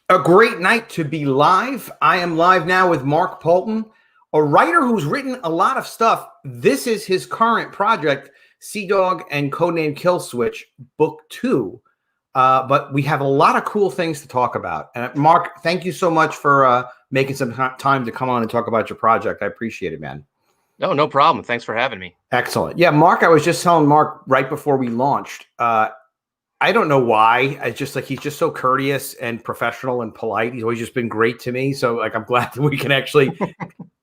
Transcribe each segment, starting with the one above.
A great night to be live. I am live now with Mark Poulton, a writer who's written a lot of stuff. This is his current project, Seadog and Codename Killswitch, Book 2. But we have a lot of cool things to talk about. And Mark, thank you so much for making some time to come on and talk about your project. I appreciate it, man. No problem. Thanks for having me. Excellent. Yeah, Mark, I was just telling Mark right before we launched, I don't know why. It's just like he's just so courteous and professional and polite. He's always just been great to me. So like I'm glad that we can actually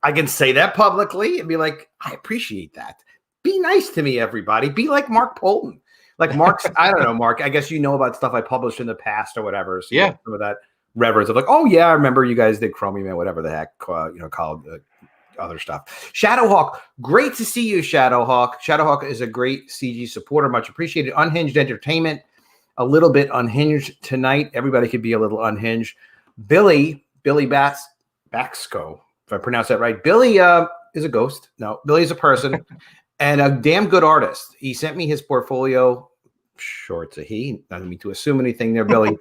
I can say that publicly and be like, I appreciate that. Be nice to me, everybody. Be like Mark Poulton. Like Mark's, I don't know, Mark. I guess you know about stuff I published in the past or whatever. So yeah. Some of that reverence of like, oh yeah, I remember you guys did Chromium and whatever the heck, called other stuff. Shadowhawk, great to see you, Shadowhawk. Shadowhawk is a great CG supporter, much appreciated. Unhinged Entertainment. A little bit unhinged tonight. Everybody could be a little unhinged. Billy Baxco, if I pronounce that right. Billy is a ghost. No, Billy is a person and a damn good artist. He sent me his portfolio. Sure, it's a he. I don't mean to assume anything there, Billy.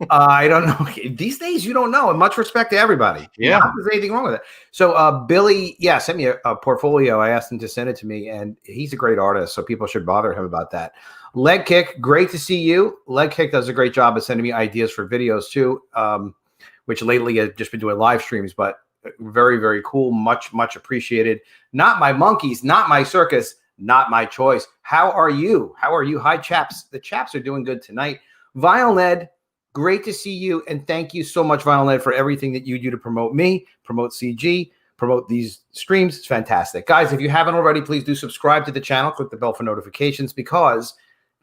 I don't know. These days, you don't know. And much respect to everybody. Yeah. Not that there's anything wrong with it. So Billy, sent me a portfolio. I asked him to send it to me, and he's a great artist, so people should bother him about that. Leg Kick, great to see you. Leg Kick does a great job of sending me ideas for videos too, which lately I've just been doing live streams, but very, very cool. Much, much appreciated. Not my monkeys, not my circus, not my choice. How are you? How are you? Hi, chaps. The chaps are doing good tonight. Violet, great to see you. And thank you so much, Violet, for everything that you do to promote me, promote CG, promote these streams. It's fantastic. Guys, if you haven't already, please do subscribe to the channel. Click the bell for notifications because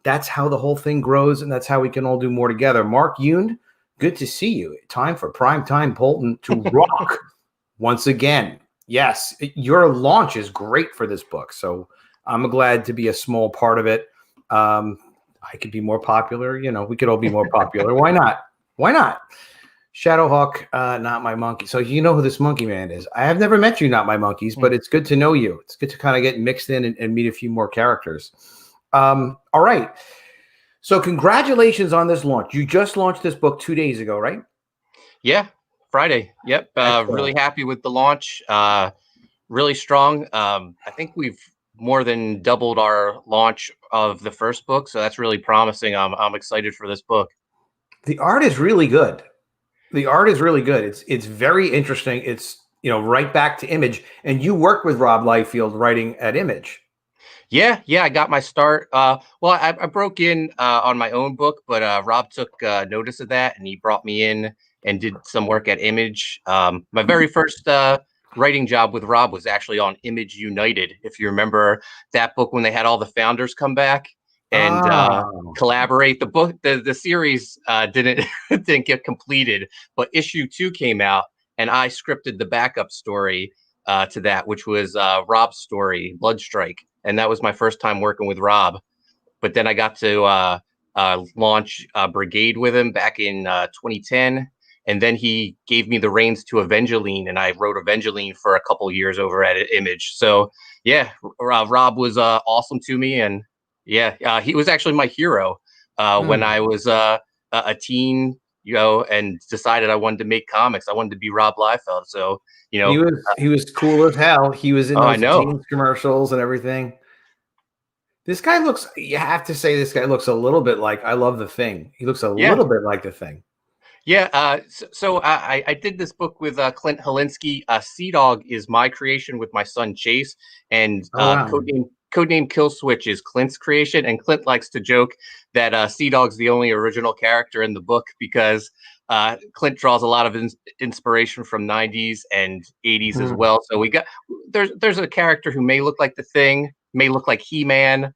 that's how the whole thing grows, and that's how we can all do more together. Mark Yoon, good to see you. Time for Primetime Poulton to rock once again. Yes, your launch is great for this book, so I'm glad to be a small part of it. I could be more popular. You know, we could all be more popular. Why not? Why not? Shadowhawk, not my monkey. So you know who this monkey man is. I have never met you, not my monkeys, but it's good to know you. It's good to kind of get mixed in and meet a few more characters. All right. So congratulations on this launch. You just launched this book 2 days ago, right? Yeah. Friday. Yep. Really happy with the launch. Really strong. I think we've more than doubled our launch of the first book. So that's really promising. I'm excited for this book. The art is really good. The art is really good. It's very interesting. It's, right back to Image, and you work with Rob Liefeld writing at Image. Yeah, I got my start. Well, I broke in on my own book, but Rob took notice of that, and he brought me in and did some work at Image. My very first writing job with Rob was actually on Image United. If you remember that book when they had all the founders come back and collaborate. The book, the series didn't get completed, but issue 2 came out, and I scripted the backup story to that, which was Rob's story, Bloodstrike. And that was my first time working with Rob. But then I got to launch Brigade with him back in 2010. And then he gave me the reins to Evangeline, and I wrote Evangeline for a couple years over at Image. So, yeah, Rob was awesome to me. And, yeah, he was actually my hero when I was a teen, and decided I wanted to make comics. I wanted to be Rob Liefeld. So, he was cool as hell. He was in those Teens commercials and everything. This guy looks, you have to say, this guy looks a little bit like I Love the Thing. He looks a little bit like the Thing. Yeah. So I did this book with Clint Helinski. Seadog is my creation with my son Chase, and Codename Killswitch is Clint's creation. And Clint likes to joke that Seadog's the only original character in the book because Clint draws a lot of inspiration from 90s and 80s as well. So there's a character who may look like the Thing, may look like He-Man,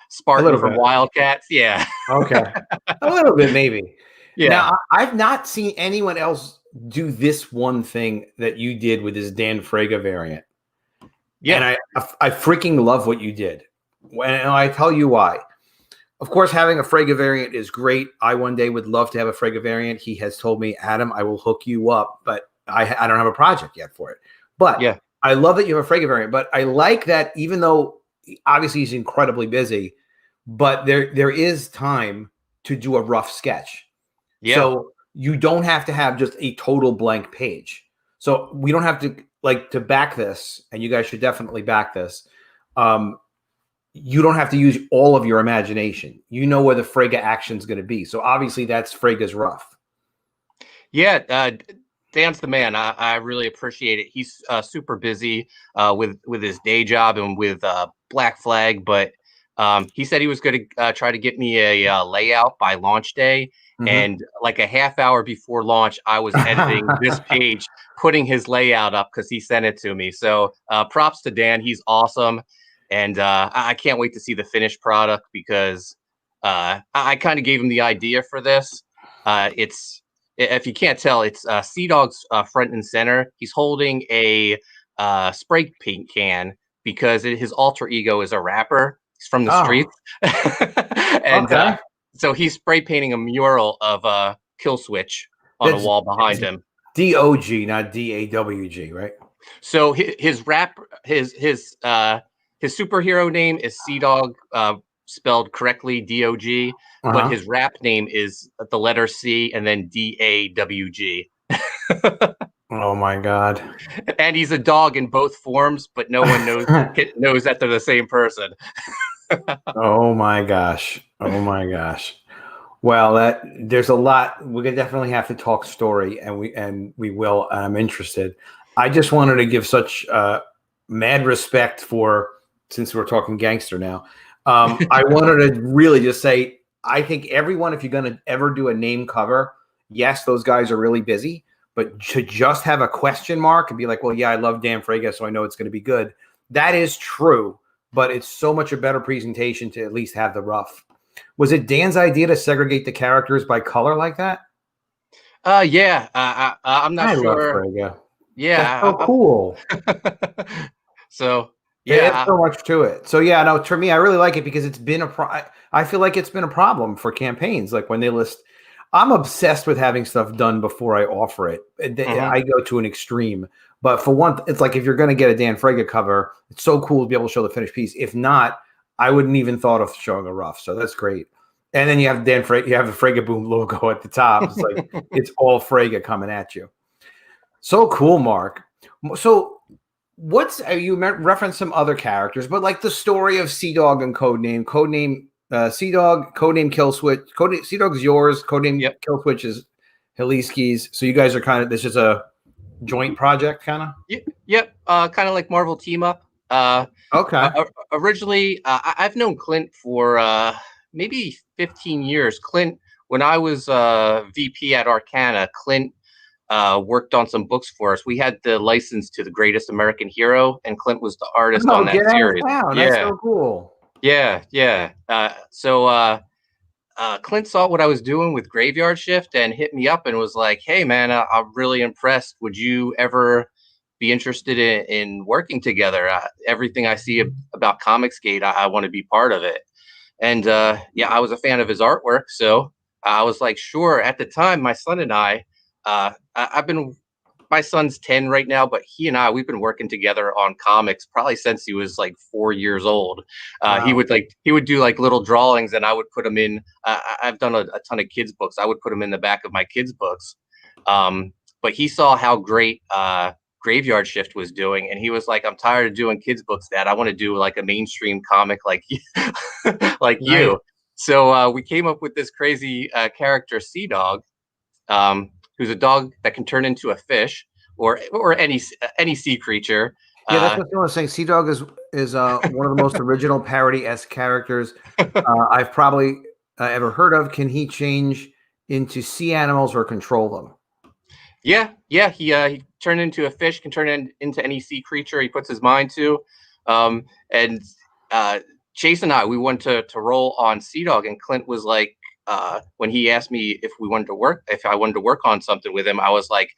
Spartan from Wildcats. Yeah. Okay. A little bit, maybe. Yeah. Now, I've not seen anyone else do this one thing that you did with this Dan Fraga variant. Yeah. And I freaking love what you did. And I tell you why. Of course, having a Fraga variant is great. I one day would love to have a Fraga variant. He has told me, Adam, I will hook you up, but I don't have a project yet for it. But yeah, I love that you have a Fraga variant. But I like that even though obviously he's incredibly busy, but there is time to do a rough sketch. Yeah. So you don't have to have just a total blank page. So we don't have to back this, and you guys should definitely back this. You don't have to use all of your imagination. You know where the Frege action is going to be. So obviously that's Frege's rough. Yeah, Dan's the man. I really appreciate it. He's super busy with his day job and with Black Flag, but he said he was going to try to get me a layout by launch day. And like a half hour before launch, I was editing this page, putting his layout up because he sent it to me. So props to Dan. He's awesome. And I can't wait to see the finished product because I kind of gave him the idea for this. If you can't tell, it's Seadog's front and center. He's holding a spray paint can because his alter ego is a rapper. He's from the streets. And so he's spray painting a mural of Killswitch on a wall behind him. D-O-G, not D-A-W-G, right? So his superhero name is Seadog, spelled correctly, D-O-G, but his rap name is the letter C and then D-A-W-G. Oh my God. And he's a dog in both forms, but no one knows that they're the same person. Oh my gosh. Oh my gosh. Well, there's a lot. We're gonna definitely have to talk story, and we will. I'm interested. I just wanted to give such mad respect for, since we're talking gangster now. I wanted to really just say, I think everyone, if you're gonna ever do a name cover, yes, those guys are really busy, but to just have a question mark and be like, well, yeah, I love Dan Frege, so I know it's going to be good. That is true, but it's so much a better presentation to at least have the rough. Was it Dan's idea to segregate the characters by color like that? Yeah. I'm not sure. Love Frege. Yeah. That's so cool. So yeah, there's so much to it. So yeah, no, for me, I really like it because it's been I feel like it's been a problem for campaigns. Like when they list, I'm obsessed with having stuff done before I offer it. I go to an extreme. But for one, it's like if you're going to get a Dan Frege cover, it's so cool to be able to show the finished piece. If not, I wouldn't even thought of showing a rough. So that's great. And then you have Dan Frege, you have the Frege Boom logo at the top. It's like it's all Frege coming at you. So cool, Mark. So you referenced some other characters, but like the story of Seadog and Codename, Seadog, Codename Killswitch. Seadog's yours, Codename Killswitch is Heliski's. So you guys are this is a joint project, kind of. Yep. Kind of like Marvel Team Up. Okay. Originally, I've known Clint for maybe 15 years. Clint, when I was VP at Arcana, Clint worked on some books for us. We had the license to The Greatest American Hero, and Clint was the artist on that series. Wow, that's so cool. Yeah. So Clint saw what I was doing with Graveyard Shift and hit me up and was like, hey, man, I'm really impressed. Would you ever be interested in working together? Everything I see about Comicsgate, I want to be part of it. And I was a fan of his artwork. So I was like, sure. At the time, my son and my son's 10 right now, but we've been working together on comics probably since he was like 4 years old. Wow. He would do like little drawings, and I would put them in. I've done a ton of kids books. I would put them in the back of my kids books. But he saw how great Graveyard Shift was doing, and he was like, I'm tired of doing kids books, Dad. I want to do like a mainstream comic like like you. So we came up with this crazy character, Seadog, who's a dog that can turn into a fish or any sea creature. Yeah, that's what I was saying. Seadog is one of the most original parody-esque characters I've probably ever heard of. Can he change into sea animals or control them? Yeah. He turned into a fish, can turn into any sea creature he puts his mind to. And Chase and I, we went to roll on Seadog, and Clint was like, when he asked me if I wanted to work on something with him, I was like,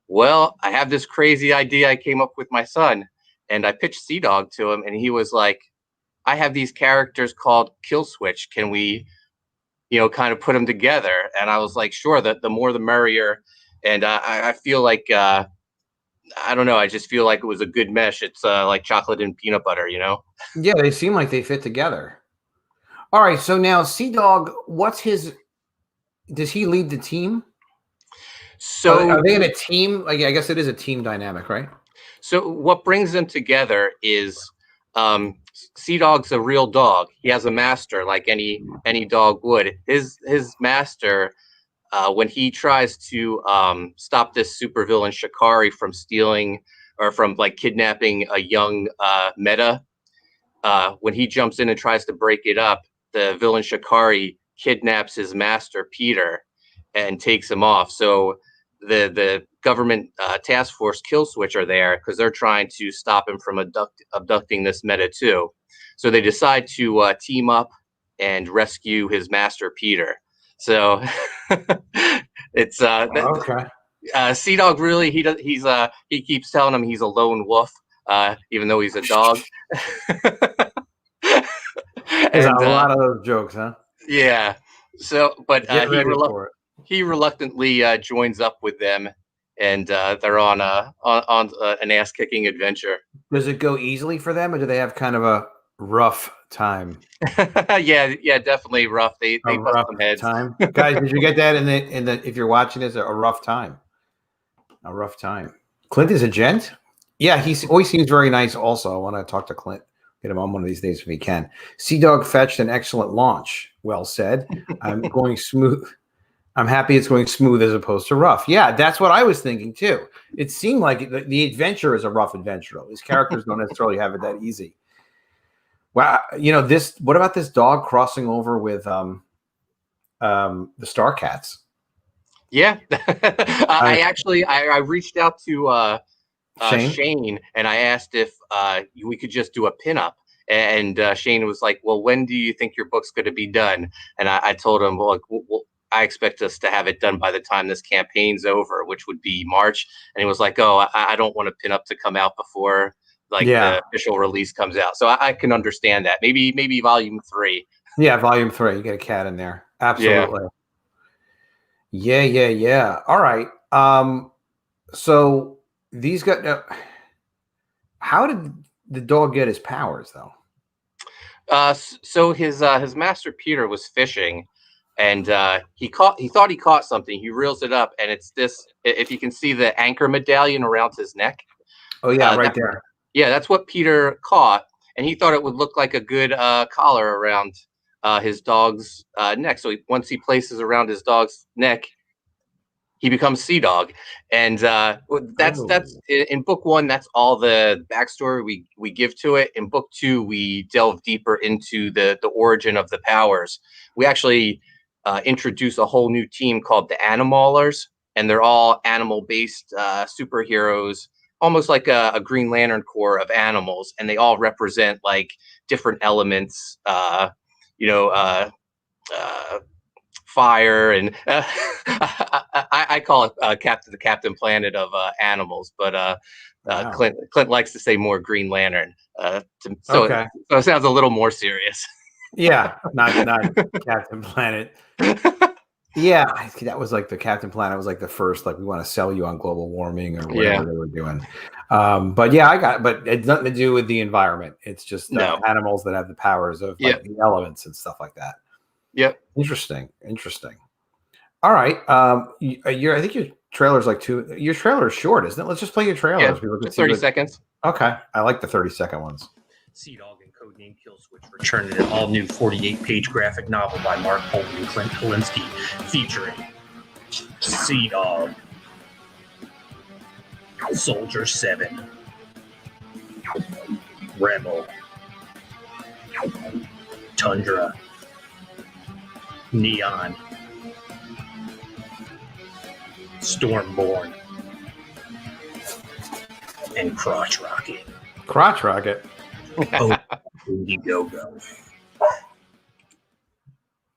well, I have this crazy idea I came up with my son. And I pitched Seadog to him, and he was like, I have these characters called Killswitch. Can we, kind of put them together? And I was like, sure, the more the merrier. And I feel like, I don't know, I just feel like it was a good mesh. It's like chocolate and peanut butter, Yeah, they seem like they fit together. All right, so now Seadog, does he lead the team? So are they in a team? Like, I guess it is a team dynamic, right? So what brings them together is Seadog's a real dog. He has a master, like any dog would. His master, when he tries to stop this supervillain Shikari from stealing or from like kidnapping a young Meta, when he jumps in and tries to break it up, the villain Shikari kidnaps his master Peter and takes him off. So the government task force Killswitch are there because they're trying to stop him from abducting this Meta too. So they decide to team up and rescue his master Peter. So it's Okay. Seadog really he keeps telling him he's a lone wolf, even though he's a dog. There's a lot of those jokes, huh? Yeah. So, but Get ready for it. he reluctantly joins up with them, and they're on an ass kicking adventure. Does it go easily for them, or do they have kind of a rough time? Yeah, definitely rough. They bust some heads. Time, guys. Did you get that in the? If you're watching this, a rough time. A rough time. Clint is a gent. Yeah, he always seems very nice. Also, I want to talk to Clint. Get him on one of these days if he can. Seadog fetched an excellent launch. Well said. I'm going smooth. I'm happy it's going smooth as opposed to rough. Yeah, that's what I was thinking too. It seemed like the adventure is a rough adventure. These characters don't necessarily have it that easy. Wow, this. What about this dog crossing over with the Star Cats? Yeah, I reached out to Shane and I asked if we could just do a pinup. And Shane was like, "Well, when do you think your book's going to be done?" And I told him, "Well, I expect us to have it done by the time this campaign's over, which would be March." And he was like, "Oh, I don't want a pinup to come out before the official release comes out." So I can understand that. Maybe volume 3. Yeah, volume 3. You get a cat in there. Absolutely. Yeah. All right. So these got. How did the dog get his powers, though? So his master Peter was fishing, and he thought he caught something. He reels it up, and it's this. If you can see the anchor medallion around his neck. Oh yeah, right there. Yeah, that's what Peter caught, and he thought it would look like a good collar around his dog's neck. So once he places around his dog's neck, he becomes Seadog, and that's in book 1. That's all the backstory we give to it. In book 2, we delve deeper into the origin of the powers. We actually introduce a whole new team called the Animalers, and they're all animal-based superheroes, almost like a Green Lantern Corps of animals, and they all represent like different elements. Fire and I call it the Captain Planet of animals, but Wow. Clint likes to say more Green Lantern. So it sounds a little more serious. Yeah, not Captain Planet. Yeah, that was like the Captain Planet was like the first, like, we want to sell you on global warming or whatever they were doing. But yeah, but it's nothing to do with the environment. It's just animals that have the powers of the elements and stuff like that. Yep. Interesting. All right. I think your trailer's your trailer is short, isn't it? Let's just play your trailer. Yeah, just 30 seconds. Okay. I like the 30-second ones. Seadog and Codename Killswitch return in an all-new 48-page graphic novel by Mark Poulton and Clint Polinsky, featuring Seadog, Soldier 7, Rebel, Tundra, Neon, Stormborn, and Crotch Rocket. Crotch Rocket. Oh, Indiegogo.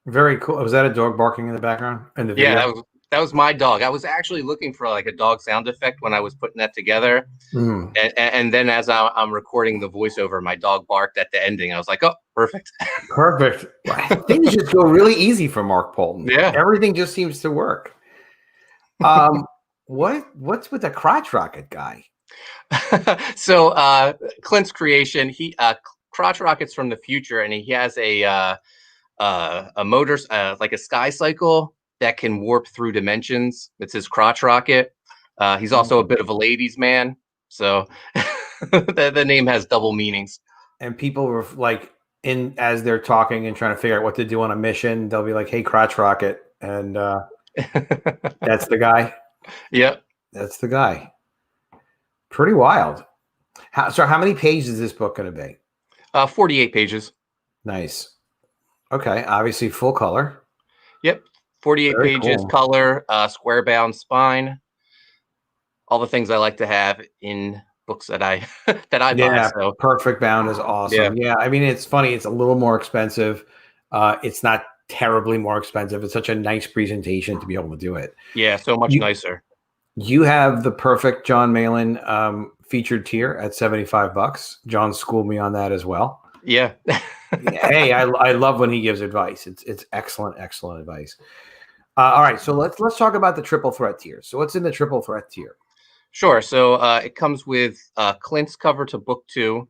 Very cool. Was that a dog barking in the background? In the video? Yeah, that was my dog. I was actually looking for like a dog sound effect when I was putting that together. And then as I'm recording the voiceover, my dog barked at the ending. I was like, oh, perfect. Perfect. Things just go really easy for Mark Poulton. Yeah. Everything just seems to work. What's with the Crotch Rocket guy? So Clint's creation, Crotch Rocket's from the future, and he has a motor like a sky cycle that can warp through dimensions. It's his crotch rocket. He's also a bit of a ladies' man, so the name has double meanings. And people were like, as they're talking and trying to figure out what to do on a mission, they'll be like, "Hey, crotch rocket," and that's the guy. Yep, that's the guy. Pretty wild. How many pages is this book going to be? 48 pages. Nice. Okay, obviously full color. Yep, 48 Very pages, cool. color, square bound spine. All the things I like to have in books that I buy. So perfect bound is awesome. Yeah, I mean, it's funny. It's a little more expensive. It's not terribly more expensive. It's such a nice presentation to be able to do it. Yeah, so much nicer. You have the perfect John Malin featured tier at $75. John schooled me on that as well. Yeah. Hey, I love when he gives advice. It's excellent advice. All right, so let's talk about the triple threat tier. So what's in the triple threat tier? Sure. So it comes with Clint's cover to book 2,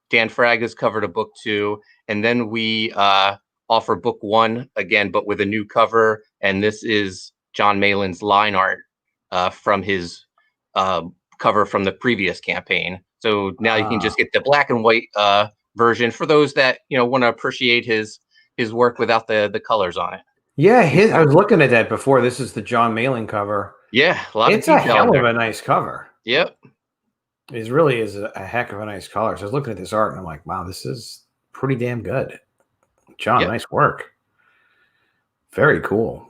Dan Fraga's cover to book 2, and then we offer book 1 again, but with a new cover. And this is John Malin's line art from his cover from the previous campaign. So now you can just get the black and white version for those that want to appreciate his work without the colors on it. Yeah, I was looking at that before. This is the John Malin cover. Yeah, a lot of detail. It's a hell of a nice cover. Yep. It really is a heck of a nice color. So I was looking at this art and I'm like, wow, this is pretty damn good. John, nice work. Very cool.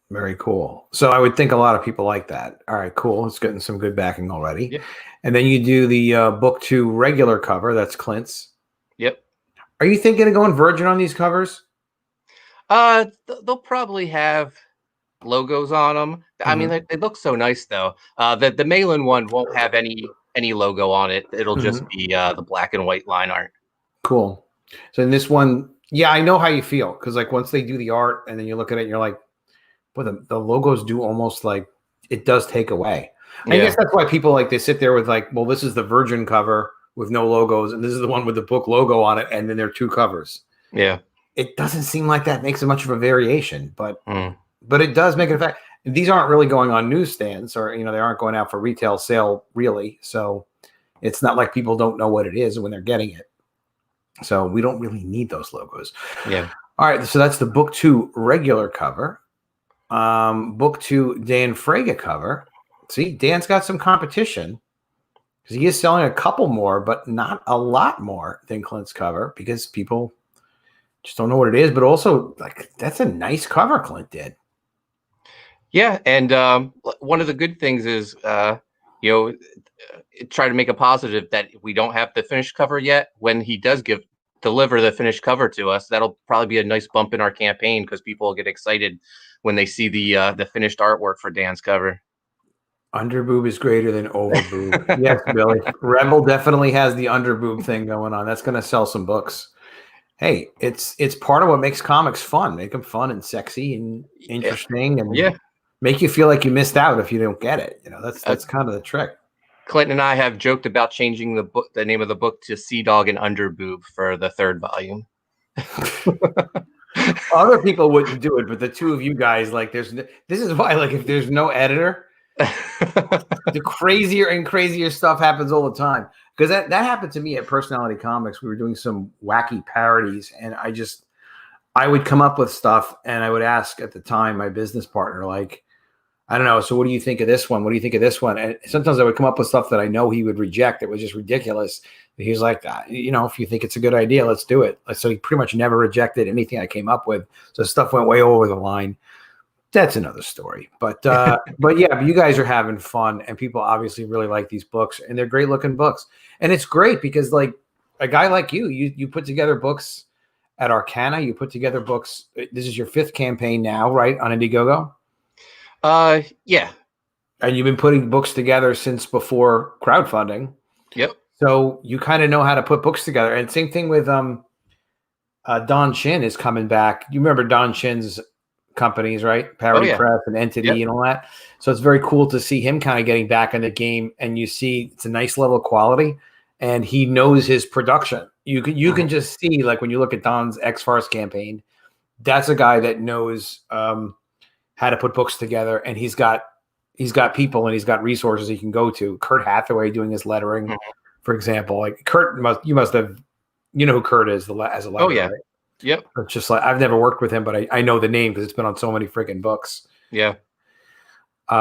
Very cool. So I would think a lot of people like that. All right, cool. It's getting some good backing already. Yep. And then you do the book 2 regular cover. That's Clint's. Yep. Are you thinking of going virgin on these covers? They'll probably have logos on them. I mean, they look so nice though. The Malin one won't have any logo on it. It'll just be the black and white line art. Cool. So in this one, yeah, I know how you feel because like once they do the art and then you look at it, and you're like, boy, the logos do almost like it does take away. I guess that's why people like they sit there with like, well, this is the virgin cover with no logos, and this is the one with the book logo on it, and then there are 2 covers. Yeah. It doesn't seem like that makes much of a variation, but it does make an effect. These aren't really going on newsstands or, they aren't going out for retail sale really. So it's not like people don't know what it is when they're getting it. So we don't really need those logos. Yeah. All right. So that's the book 2 regular cover. Book 2 Dan Fraga cover. See, Dan's got some competition because he is selling a couple more, but not a lot more than Clint's cover because people just don't know what it is, but also like that's a nice cover Clint did. Yeah, and one of the good things is, try to make a positive that we don't have the finished cover yet. When he does deliver the finished cover to us, that'll probably be a nice bump in our campaign because people will get excited when they see the finished artwork for Dan's cover. Underboob is greater than overboob. Yes, Billy. Rebel definitely has the underboob thing going on. That's going to sell some books. Hey, it's part of what makes comics fun. Make them fun and sexy and interesting, and make you feel like you missed out if you don't get it. That's kind of the trick. Clinton and I have joked about changing the name of the book to Seadog And Underboob for the 3rd volume. Other people wouldn't do it, but the 2 of you guys, like, this is why, like, if there's no editor, the crazier and crazier stuff happens all the time. Because that happened to me at Personality Comics. We were doing some wacky parodies, and I would come up with stuff, and I would ask at the time my business partner, like, I don't know, so what do you think of this one? What do you think of this one? And sometimes I would come up with stuff that I know he would reject. It was just ridiculous. And he was like, if you think it's a good idea, let's do it. So he pretty much never rejected anything I came up with. So stuff went way over the line. That's another story. But you guys are having fun, and people obviously really like these books, and they're great looking books. And it's great because like a guy like you put together books at Arcana. You put together books. This is your 5th campaign now, right? On Indiegogo? Yeah. And you've been putting books together since before crowdfunding. Yep. So you kind of know how to put books together. And same thing with Don Shin is coming back. You remember Don Shin's companies, right? Parody Press and Entity and all that. So it's very cool to see him kind of getting back in the game, and you see it's a nice level of quality, and he knows his production. You can just see, like when you look at Don's X-Farce campaign, that's a guy that knows how how to put books together, and he's got people and he's got resources he can go to. Kurt Hathaway doing his lettering, for example. Like Kurt, you must have, you know who Kurt is as a letterer. Oh yeah, right? Yep. It's just like I've never worked with him, but I know the name because it's been on so many freaking books. Yeah.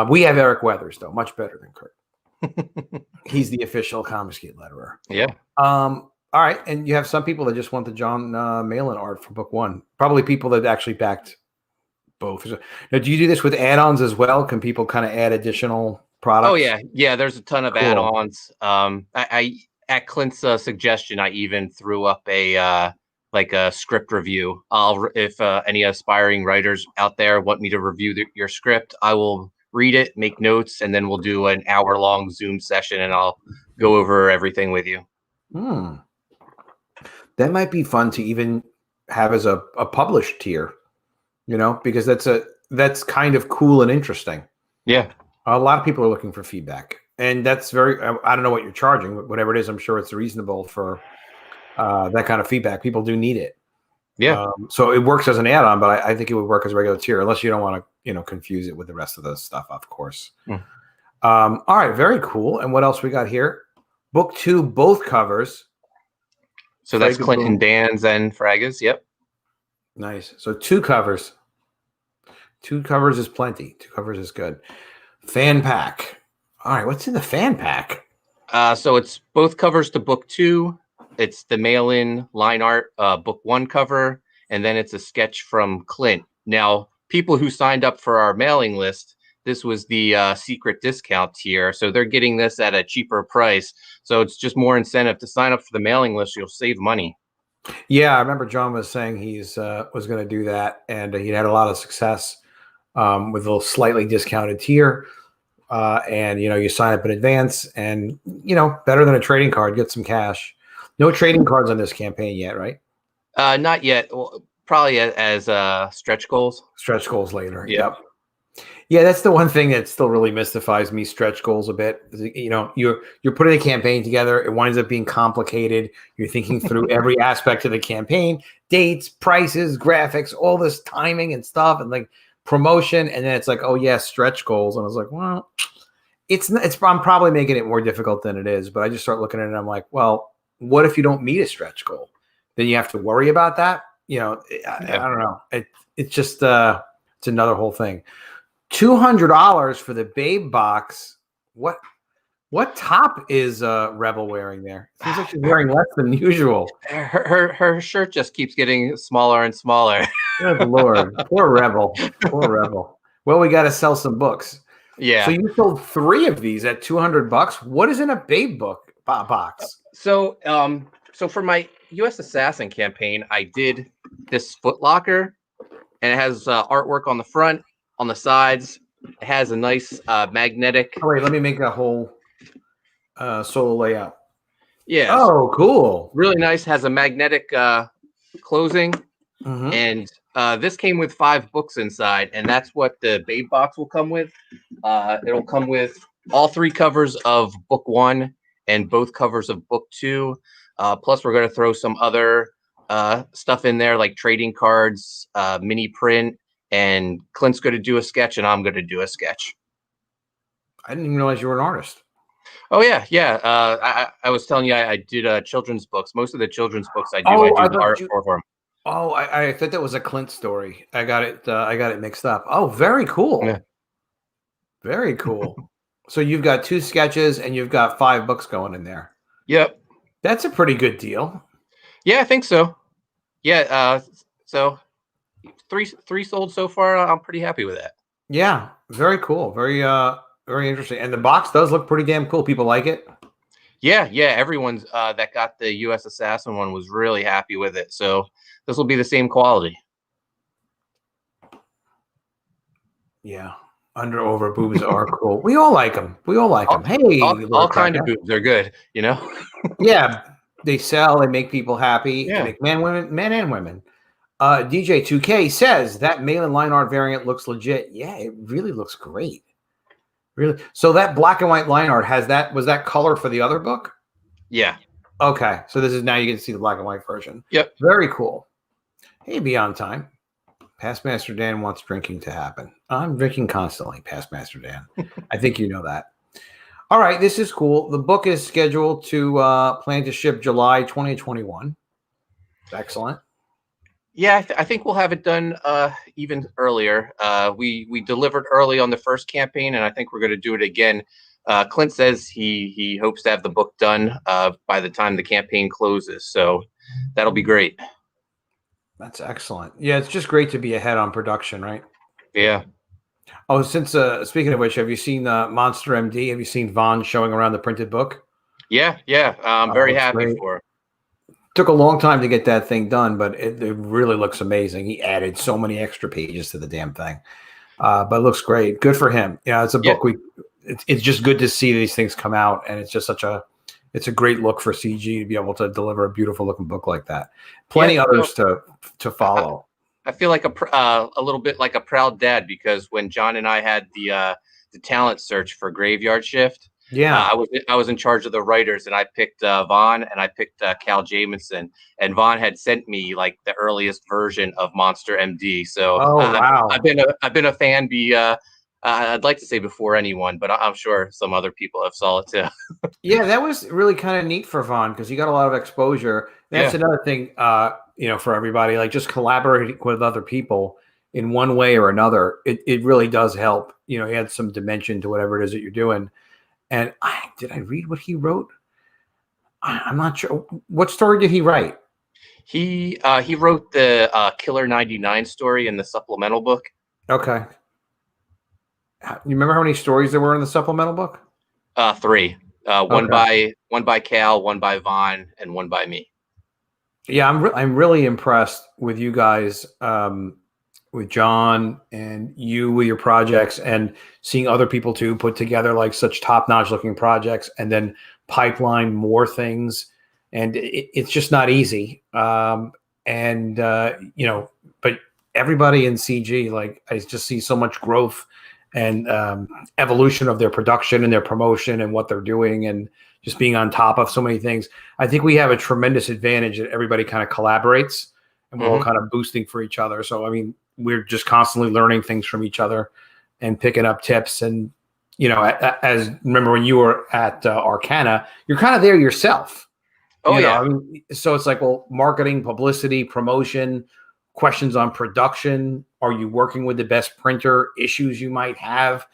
We have Eric Weathers though, much better than Kurt. He's the official Comicsgate letterer. Yeah. All right, and you have some people that just want the John Malin art for book 1. Probably people that actually backed both. Now, do you do this with add-ons as well? Can people kind of add additional products? Oh yeah. There's a ton of add-ons. I at Clint's suggestion, I even threw up a script review. If any aspiring writers out there want me to review your script, I will read it, make notes, and then we'll do an hour-long Zoom session, and I'll go over everything with you. That might be fun to even have as a published tier, because that's kind of cool and interesting. Yeah. A lot of people are looking for feedback, and that's I don't know what you're charging, but whatever it is, I'm sure it's reasonable for that kind of feedback. People do need it. Yeah. So it works as an add-on, but I think it would work as a regular tier, unless you don't want to, confuse it with the rest of the stuff, of course. All right. Very cool. And what else we got here? Book 2, both covers. So that's Clinton, Dan's, and Fraga's. Yep. Nice. So 2 covers. 2 covers is plenty. 2 covers is good. Fan pack. All right. What's in the fan pack? So it's both covers to book 2. It's the mail-in line art book 1 cover, and then it's a sketch from Clint. Now, people who signed up for our mailing list, this was the secret discount tier, so they're getting this at a cheaper price. So it's just more incentive to sign up for the mailing list. You'll save money. Yeah, I remember John was saying he's was going to do that, and he had a lot of success with a slightly discounted tier. And you sign up in advance, and better than a trading card, get some cash. No trading cards on this campaign yet, right? Not yet. Well, probably as stretch goals. Stretch goals later. Yep. Yeah, that's the one thing that still really mystifies me. Stretch goals a bit. You're putting a campaign together. It winds up being complicated. You're thinking through every aspect of the campaign, dates, prices, graphics, all this timing and stuff, and like promotion. And then it's like, oh yeah, stretch goals. And I was like, well, I'm probably making it more difficult than it is. But I just start looking at it and I'm like, well, what if you don't meet a stretch goal? Then you have to worry about that. I don't know. It's just it's another whole thing. $200 for the Babe box. What top is Rebel wearing there? Seems like she's wearing less than usual. Her shirt just keeps getting smaller and smaller. Good Lord. Poor Rebel. Poor Rebel. Well, we got to sell some books. Yeah. So you sold 3 of these at $200. What is in a Babe book box? So for my U.S. Assassin campaign, I did this footlocker, and it has artwork on the front, on the sides. It has a nice magnetic. Oh, wait, let me make a whole solo layout. Yeah. Oh, cool. Really nice. Has a magnetic closing, and this came with 5 books inside, and that's what the Babe box will come with. It'll come with all 3 covers of book 1 and both covers of book 2. Plus, we're going to throw some other stuff in there, like trading cards, mini print, and Clint's going to do a sketch, and I'm going to do a sketch. I didn't even realize you were an artist. Oh, yeah. I was telling you I did children's books. Most of the children's books I do the art for them. Oh, I thought that was a Clint story. I got it mixed up. Oh, very cool. Yeah. Very cool. So you've got 2 sketches and you've got 5 books going in there. Yep. That's a pretty good deal. Yeah, I think so. Yeah. So 3 sold so far. I'm pretty happy with that. Yeah. Very cool. Very interesting. And the box does look pretty damn cool. People like it. Yeah. Everyone's that got the U.S. Assassin one was really happy with it. So this will be the same quality. Yeah. Under over boobs are cool. We all like them. Hey, all kind of boobs are good, Yeah, they sell. They make people happy. Yeah. They make men and women. DJ 2K says that Malin line art variant looks legit. Yeah, it really looks great. Really. So that black and white line art was that color for the other book? Yeah. Okay, so this is now you can see the black and white version. Yep. Very cool. Hey, Beyond Time. Past Master Dan wants drinking to happen. I'm drinking constantly, Past Master Dan. I think you know that. All right, this is cool. The book is scheduled to plan to ship July 2021. Excellent. Yeah, I think we'll have it done even earlier. We delivered early on the first campaign, and I think we're going to do it again. Clint says he hopes to have the book done by the time the campaign closes, so that'll be great. That's excellent. Yeah, it's just great to be ahead on production, right? Yeah. Oh, since speaking of which, have you seen Monster MD? Have you seen Vaughn showing around the printed book? Yeah. I'm very happy great. for it. Took a long time to get that thing done, but it really looks amazing. He added so many extra pages to the damn thing, but it looks great. Good for him. Yeah, it's a book. It's just good to see these things come out, and it's just it's a great look for CG to be able to deliver a beautiful looking book like that. Plenty others to follow. I feel like a little bit like a proud dad, because when John and I had the talent search for Graveyard Shift, I was in charge of the writers, and I picked Vaughn and I picked Cal Jamison, and Vaughn had sent me like the earliest version of Monster MD. So wow. I've been a fan. I'd like to say before anyone, but I'm sure some other people have saw it too. Yeah, that was really kind of neat for Vaughn because he got a lot of exposure. That's another thing, for everybody, like just collaborating with other people in one way or another. It really does help. He had some dimension to whatever it is that you're doing. And did I read what he wrote? I'm not sure. What story did he write? He wrote the Killer 99 story in the supplemental book. Okay. You remember how many stories there were in the supplemental book? 3. One by Cal, one by Vaughn, and one by me. Yeah, I'm really impressed with you guys, with John and you with your projects, and seeing other people too put together like such top-notch looking projects and then pipeline more things. And it's just not easy. But everybody in CG, like I just see so much growth and evolution of their production and their promotion and what they're doing, and just being on top of so many things. I think we have a tremendous advantage that everybody kind of collaborates and we're all kind of boosting for each other. So, I mean, we're just constantly learning things from each other and picking up tips. And, remember when you were at Arcana, you're kind of there yourself. I mean, so it's like, well, marketing, publicity, promotion, questions on production. Are you working with the best printer? Issues you might have,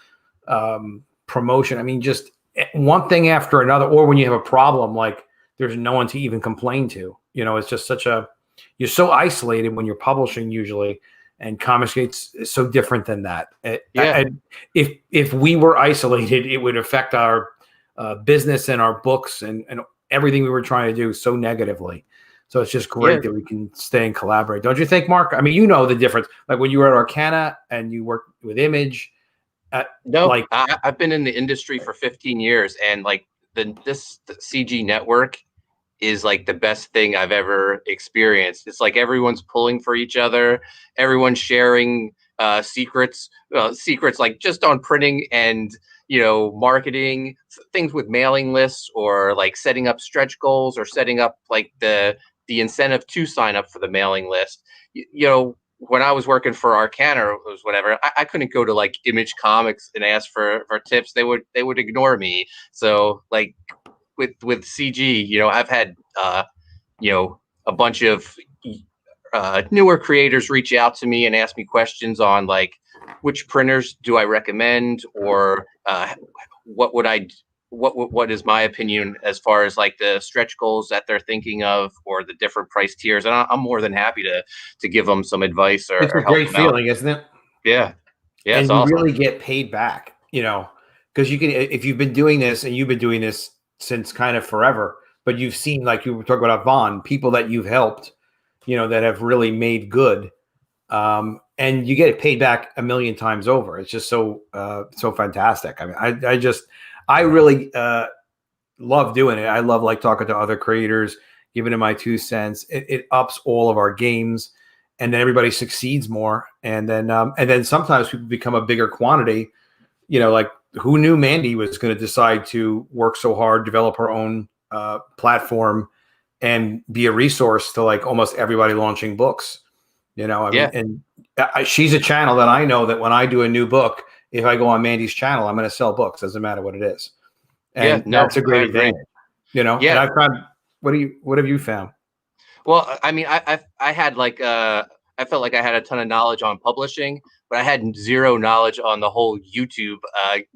promotion. I mean, just one thing after another. Or when you have a problem, like there's no one to even complain to. It's just you're so isolated when you're publishing usually, and Comicsgate is so different than that. If we were isolated, it would affect our business and our books and everything we were trying to do so negatively. So it's just great that we can stay and collaborate. Don't you think, Mark? I mean, the difference. Like when you were at Arcana and you worked with Image. I've been in the industry for 15 years, and like the CG network is like the best thing I've ever experienced. It's like everyone's pulling for each other. Everyone's sharing secrets like just on printing and marketing, things with mailing lists, or like setting up stretch goals, or setting up like the incentive to sign up for the mailing list. When I was working for Arcana, or was whatever, I couldn't go to like Image Comics and ask for tips. They would ignore me. So like with CG, I've had a bunch of newer creators reach out to me and ask me questions on like which printers do I recommend, or what is my opinion as far as like the stretch goals that they're thinking of, or the different price tiers. And I'm more than happy to give them some advice or it's a great feeling, isn't it? Yeah. And it's you awesome. really get paid back, because you can, if you've been doing this, and you've been doing this since kind of forever, but you've seen, like you were talking about Vaughn, people that you've helped, that have really made good. And you get it paid back a million times over. It's just so fantastic. I mean, I really love doing it. I love like talking to other creators, giving them my 2 cents. It ups all of our games, and then everybody succeeds more. And then sometimes people become a bigger quantity. Like who knew Mandy was going to decide to work so hard, develop her own platform, and be a resource to like almost everybody launching books. I mean, and she's a channel that I know that when I do a new book, if I go on Mandy's channel, I'm going to sell books. Doesn't matter what it is. And that's a great advantage, you know. Yeah. And I've found. What have you found? Well, I mean, I had like I felt like I had a ton of knowledge on publishing, but I had zero knowledge on the whole YouTube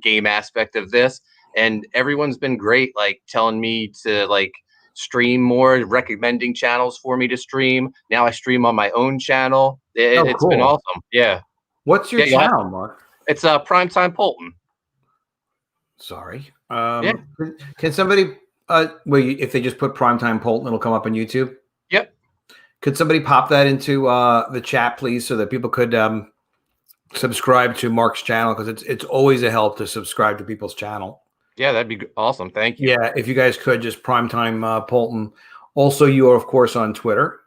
game aspect of this. And everyone's been great, like telling me to like stream more, recommending channels for me to stream. Now I stream on my own channel. It's been awesome. Yeah. What's your channel, Mark? It's Primetime Poulton. Sorry. Can somebody if they just put Primetime Poulton, it'll come up on YouTube? Yep. Could somebody pop that into the chat, please, so that people could subscribe to Mark's channel? Because it's always a help to subscribe to people's channel. Yeah, that'd be awesome. Thank you. Yeah, if you guys could just Primetime Poulton. Also, you are, of course, on Twitter.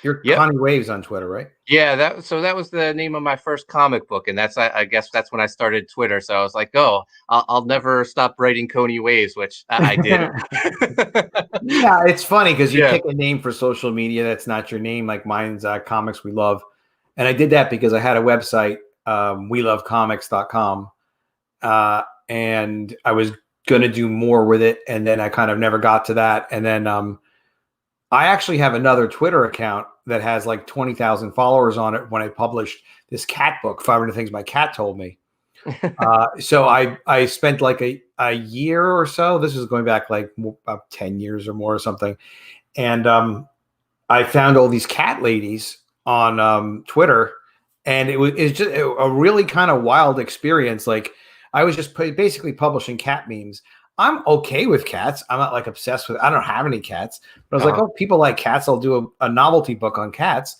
You're Connie Waves on Twitter, right? Yeah, that was the name of my first comic book, and that's I guess that's when I started Twitter. So I was like, oh, I'll never stop writing Coney Waves, which I did. Yeah, it's funny because you pick a name for social media that's not your name. Like mine's Comics We Love, and I did that because I had a website, welovecomics.com, and I was going to do more with it, and then I kind of never got to that, and then I actually have another Twitter account that has like 20,000 followers on it when I published this cat book, 500 Things My Cat Told Me. So I spent like a year or so. This is going back like about 10 years or more or something. And I found all these cat ladies on Twitter. And it's just a really kind of wild experience. Like I was just basically publishing cat memes. I'm okay with cats. I'm not like obsessed with. I don't have any cats, but I was like, oh, people like cats. I'll do a novelty book on cats,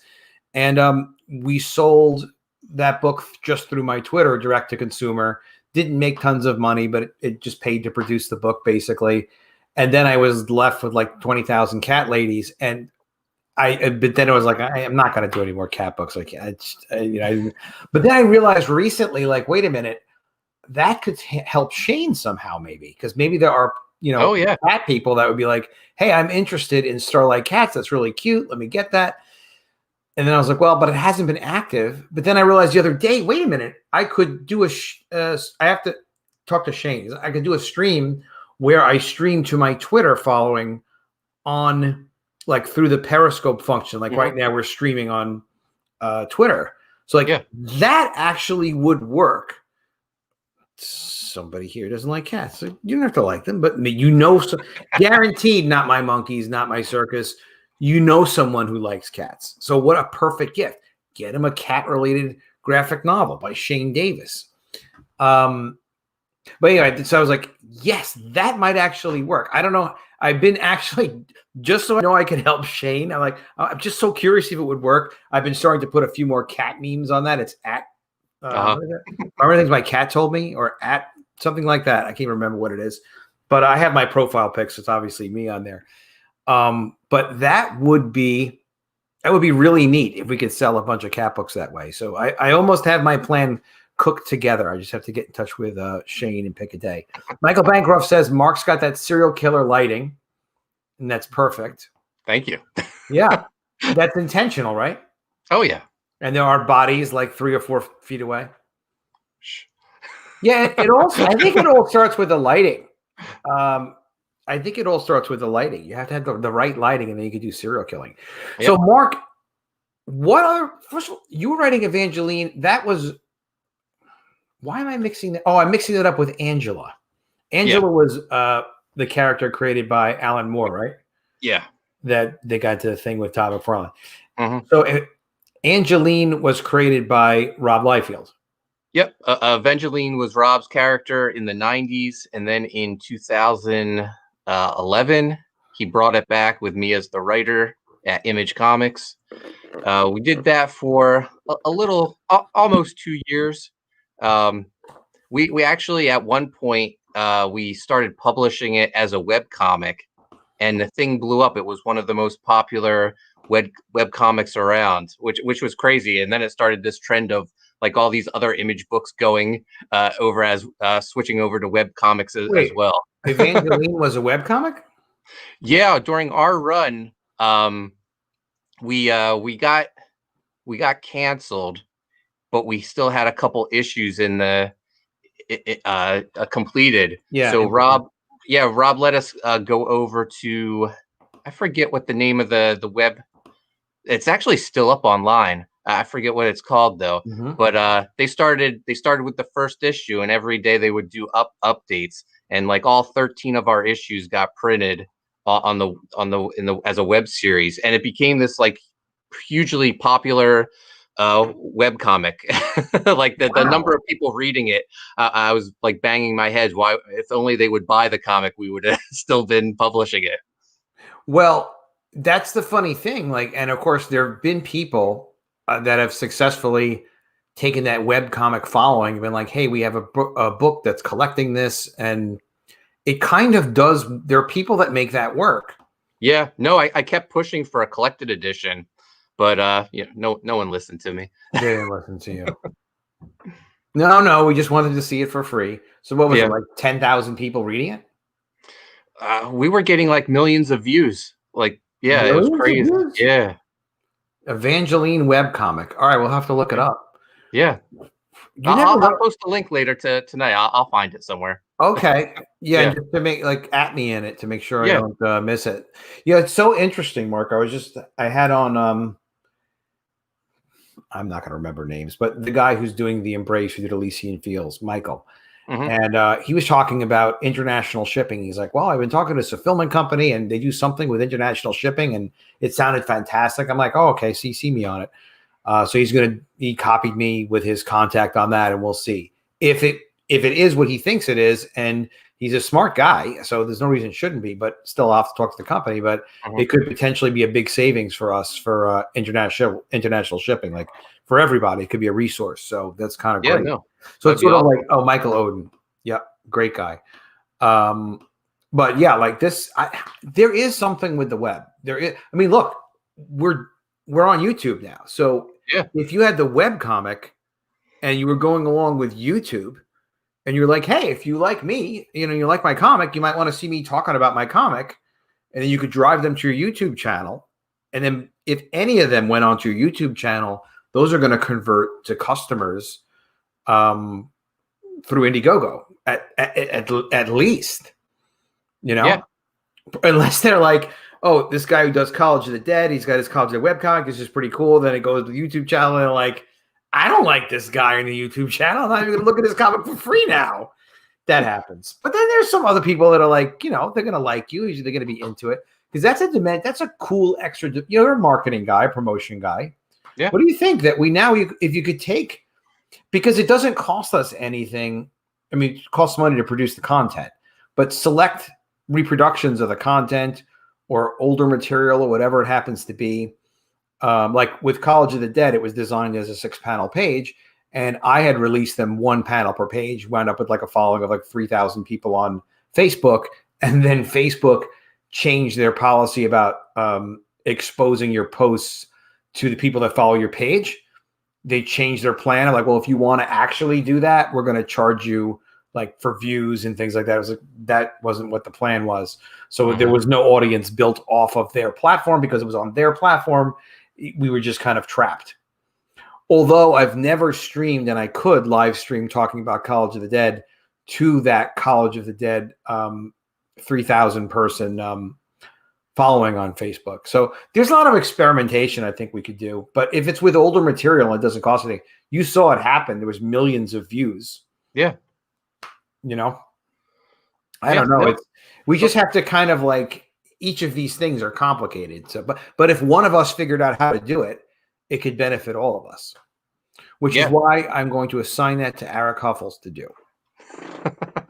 and we sold that book just through my Twitter, direct to consumer. Didn't make tons of money, but it just paid to produce the book basically. And then I was left with like 20,000 cat ladies, and but then it was like I'm not going to do any more cat books. Like but then I realized recently, like, wait a minute. That could help Shane somehow, maybe, because maybe there are, cat people that would be like, hey, I'm interested in Starlight Cats. That's really cute. Let me get that. And then I was like, well, but it hasn't been active. But then I realized the other day, wait a minute, I could do I have to talk to Shane. I could do a stream where I stream to my Twitter following on like through the Periscope function. Like right now we're streaming on Twitter. So like that actually would work. Somebody here doesn't like cats. So you don't have to like them, but guaranteed not my monkeys, not my circus. Someone who likes cats. So what a perfect gift. Get him a cat-related graphic novel by Shane Davis. But anyway, so I was like, yes, that might actually work. I don't know. I've been actually, just so I know I can help Shane, I'm just so curious if it would work. I've been starting to put a few more cat memes on that. It's at Things My Cat Told Me, or at something like that. I can't remember what it is, but I have my profile pics. It's obviously me on there. But that would be really neat if we could sell a bunch of cat books that way. So I almost have my plan cooked together. I just have to get in touch with Shane and pick a day. Michael Bancroft says Mark's got that serial killer lighting, and that's perfect. Thank you. Yeah, that's intentional, right? Oh yeah. And there are bodies like 3 or 4 feet away. Yeah, I think it all starts with the lighting. I think it all starts with the lighting. You have to have the right lighting, and then you can do serial killing. Yep. So, Mark, first of all, you were writing Evangeline. That was, why am I mixing that? Oh, I'm mixing it up with Angela. Angela was the character created by Alan Moore, right? Yeah. That they got to the thing with Todd McFarlane. Mm-hmm. So, Angeline was created by Rob Liefeld. Yep. Evangeline was Rob's character in the 90s. And then in 2011, he brought it back with me as the writer at Image Comics. We did that for a little, almost 2 years. We actually, at one point, we started publishing it as a webcomic, and the thing blew up. It was one of the most popular web comics around, which was crazy. And then it started this trend of like all these other Image books going over as switching over to web comics as well. Evangeline was a web comic? Yeah, during our run, we got canceled but we still had a couple issues in the completed. Yeah. So Rob let us go over to, I forget what the name of the web. It's actually still up online. I forget what it's called though. But they started with the first issue, and every day they would do updates, and like all 13 of our issues got printed as a web series, and it became this like hugely popular web comic. Like the number of people reading it, I was like banging my head. Why, if only they would buy the comic, we would have still been publishing it. Well, that's the funny thing. Like, and of course, there have been people that have successfully taken that web comic following and been like, hey, we have a book that's collecting this. And it kind of does. There are people that make that work. Yeah, no, I kept pushing for a collected edition, but no one listened to me. They didn't listen to you. No, we just wanted to see it for free. So what was it, like 10,000 people reading it? We were getting like millions of views. Like, yeah, millions, it was crazy. Yeah. Evangeline webcomic. All right, we'll have to look it up. Yeah. I'll post a link later tonight. I'll find it somewhere. Okay. Yeah, just to make like at me in it to make sure I don't miss it. Yeah, it's so interesting, Mark. I had on I'm not going to remember names, but the guy who's doing the Embrace who did Elysian Fields, Michael. And he was talking about international shipping. He's like, well, I've been talking to this fulfillment company and they do something with international shipping and it sounded fantastic. I'm like, oh, okay, CC me on it. So he copied me with his contact on that, and we'll see if it is what he thinks it is. And he's a smart guy, so there's no reason it shouldn't be, but still I'll have to talk to the company, but it could potentially be a big savings for us for international shipping, like for everybody. It could be a resource. So that's kind of great. No. So it's sort of like, oh, Michael Oden. Yeah. Great guy. But yeah, like this, there is something with the web. There is, I mean, look, we're on YouTube now. So if you had the web comic and you were going along with YouTube and you're like, hey, if you like me, you like my comic, you might want to see me talking about my comic. And then you could drive them to your YouTube channel. And then if any of them went onto your YouTube channel, those are going to convert to customers through Indiegogo at least, unless they're like, oh, this guy who does College of the Dead, he's got his College of the webcomic. This is pretty cool. Then it goes to the YouTube channel and like, I don't like this guy on the YouTube channel. I'm not even going to look at his comic for free now. That happens. But then there's some other people that are like, they're going to like you. They're going to be into it because that's a demand. That's a cool extra. You're a marketing guy, promotion guy. Yeah. What do you think that if you could take, because it doesn't cost us anything. I mean, it costs money to produce the content, but select reproductions of the content or older material or whatever it happens to be. Like with College of the Dead, it was designed as a 6-panel page, and I had released them 1 panel per page, wound up with like a following of like 3,000 people on Facebook. And then Facebook changed their policy about exposing your posts to the people that follow your page. They changed their plan. I'm like, well, if you want to actually do that, we're going to charge you like for views and things like that. It was like, that wasn't what the plan was. So there was no audience built off of their platform because it was on their platform. We were just kind of trapped. Although I've never streamed, and I could live stream talking about College of the Dead to that College of the Dead 3,000 person following on Facebook. So there's a lot of experimentation I think we could do. But if it's with older material, it doesn't cost anything. You saw it happen. There was millions of views. Yeah. I don't know. We just have to kind of like, each of these things are complicated. So, but if one of us figured out how to do it, it could benefit all of us, which is why I'm going to assign that to Eric Huffles to do.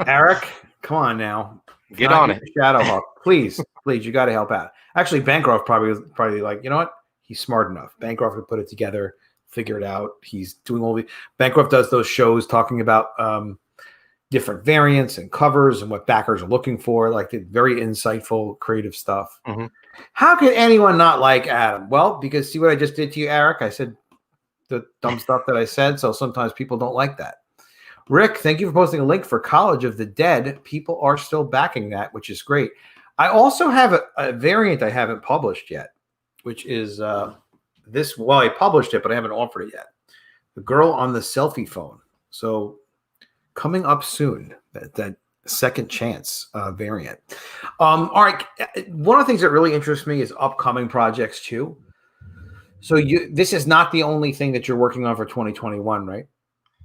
Eric, come on now. Get on it. Shadowhawk. Please, you got to help out. Actually, Bancroft probably like, you know what? He's smart enough. Bancroft could put it together, figure it out. He's doing all the Bancroft does those shows talking about different variants and covers and what backers are looking for, like the very insightful, creative stuff. How could anyone not like Adam? Well, because see what I just did to you, Eric? I said the dumb stuff that I said, so sometimes people don't like that. Rick, thank you for posting a link for College of the Dead. People are still backing that, which is great. I also have a variant I haven't published yet, which is this. Well, I published it, but I haven't offered it yet. The Girl on the Selfie Phone. So coming up soon, that second chance variant. All right. One of the things that really interests me is upcoming projects too. So this is not the only thing that you're working on for 2021, right?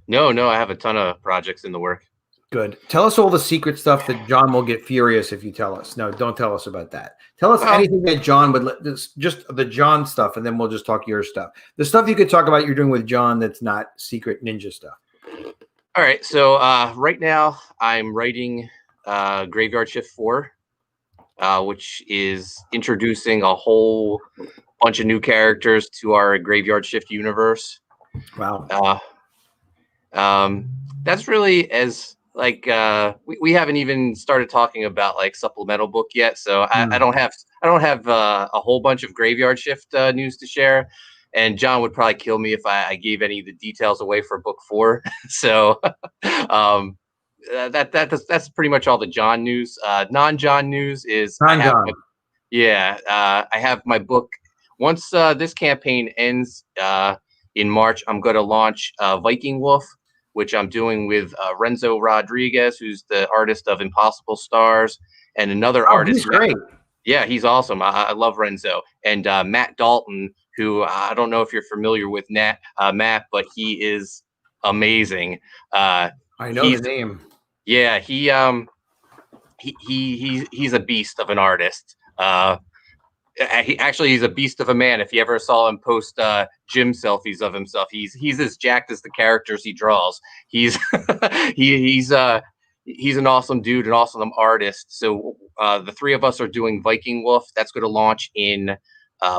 No, I have a ton of projects in the work. Good. Tell us all the secret stuff that John will get furious if you tell us. No, don't tell us about that. Tell us anything that John would let this, just the John stuff, and then we'll just talk your stuff. The stuff you could talk about you're doing with John that's not secret ninja stuff. All right. So right now I'm writing Graveyard Shift 4, which is introducing a whole bunch of new characters to our Graveyard Shift universe. Wow. That's really as like we haven't even started talking about like supplemental book yet, so I don't have a whole bunch of Graveyard Shift news to share, and John would probably kill me if I gave any of the details away for book 4. So that's pretty much all the John news. Non-John news is I have my book. Once this campaign ends in March, I'm going to launch Viking Wolf, which I'm doing with Renzo Rodriguez, who's the artist of Impossible Stars, and another artist. He's great. Yeah, he's awesome. I love Renzo. And Matt Dalton, who I don't know if you're familiar with Matt, but he is amazing. I know the name. Yeah, he's a beast of an artist. He's a beast of a man. If you ever saw him post gym selfies of himself, he's as jacked as the characters he draws. He's he's an awesome dude, an awesome artist. So the three of us are doing Viking Wolf. That's going to launch in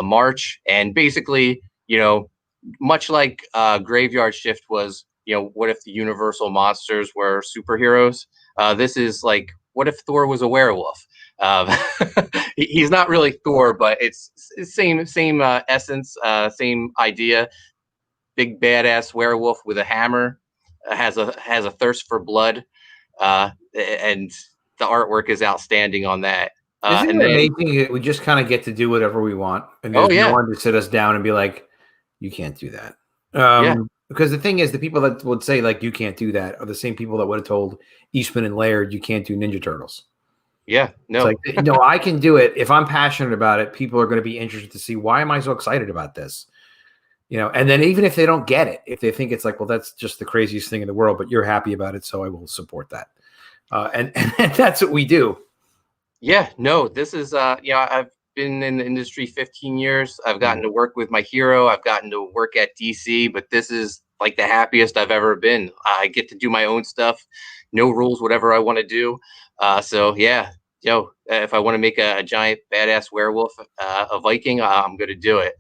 March, and basically, much like Graveyard Shift was, what if the universal monsters were superheroes? This is like, what if Thor was a werewolf? He's not really Thor, but it's same essence, same idea. Big badass werewolf with a hammer, has a thirst for blood, and the artwork is outstanding on that. Isn't it amazing that we just kind of get to do whatever we want, and there's no one to sit us down and be like, "You can't do that." Because the thing is, the people that would say like you can't do that are the same people that would have told Eastman and Laird you can't do Ninja Turtles. Yeah, no. It's like, no, I can do it. If I'm passionate about it, people are going to be interested to see, why am I so excited about this? And then even if they don't get it, if they think it's like, well, that's just the craziest thing in the world, but you're happy about it, so I will support that. And that's what we do. Yeah, no, this is, I've been in the industry 15 years. I've gotten to work with my hero. I've gotten to work at DC, but this is like the happiest I've ever been. I get to do my own stuff, no rules, whatever I want to do. So yeah, if I want to make a giant badass werewolf, a Viking, I'm going to do it.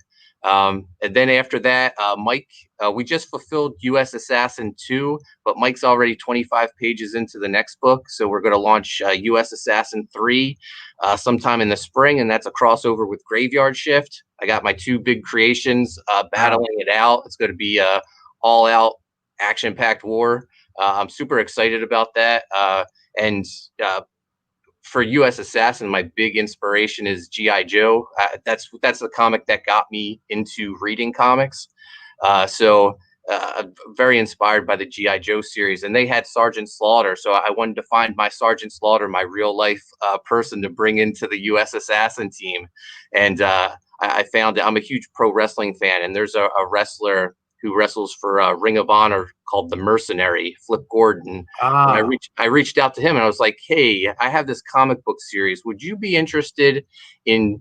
And then after that, Mike, we just fulfilled US Assassin 2, but Mike's already 25 pages into the next book. So we're going to launch US Assassin 3 sometime in the spring. And that's a crossover with Graveyard Shift. I got my two big creations battling it out. It's going to be a all out action packed war. I'm super excited about that. And for US Assassin, my big inspiration is G.I. Joe. That's the comic that got me into reading comics. So very inspired by the G.I. Joe series. And they had Sergeant Slaughter. So I wanted to find my Sergeant Slaughter, my real life person to bring into the US Assassin team. And I found it. I'm a huge pro wrestling fan. And there's a wrestler who wrestles for Ring of Honor called the Mercenary, Flip Gordon. And I reached out to him and I was like, hey, I have this comic book series. Would you be interested in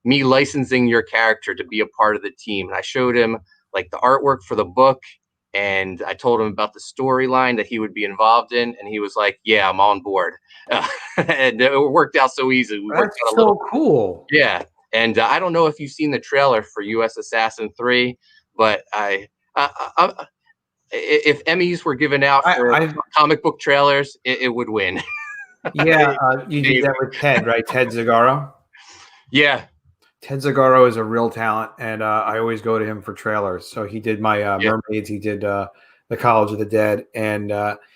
me licensing your character to be a part of the team? And I showed him like the artwork for the book, and I told him about the storyline that he would be involved in. And he was like, yeah, I'm on board. And it worked out so easy. That's so cool. Yeah. And I don't know if you've seen the trailer for US Assassin 3, but if Emmys were given out for comic book trailers, it would win. Yeah, you did that with Ted, right? Ted Zagaro. Yeah, Ted Zagaro is a real talent, and I always go to him for trailers. So he did my Mermaids. He did the College of the Dead, and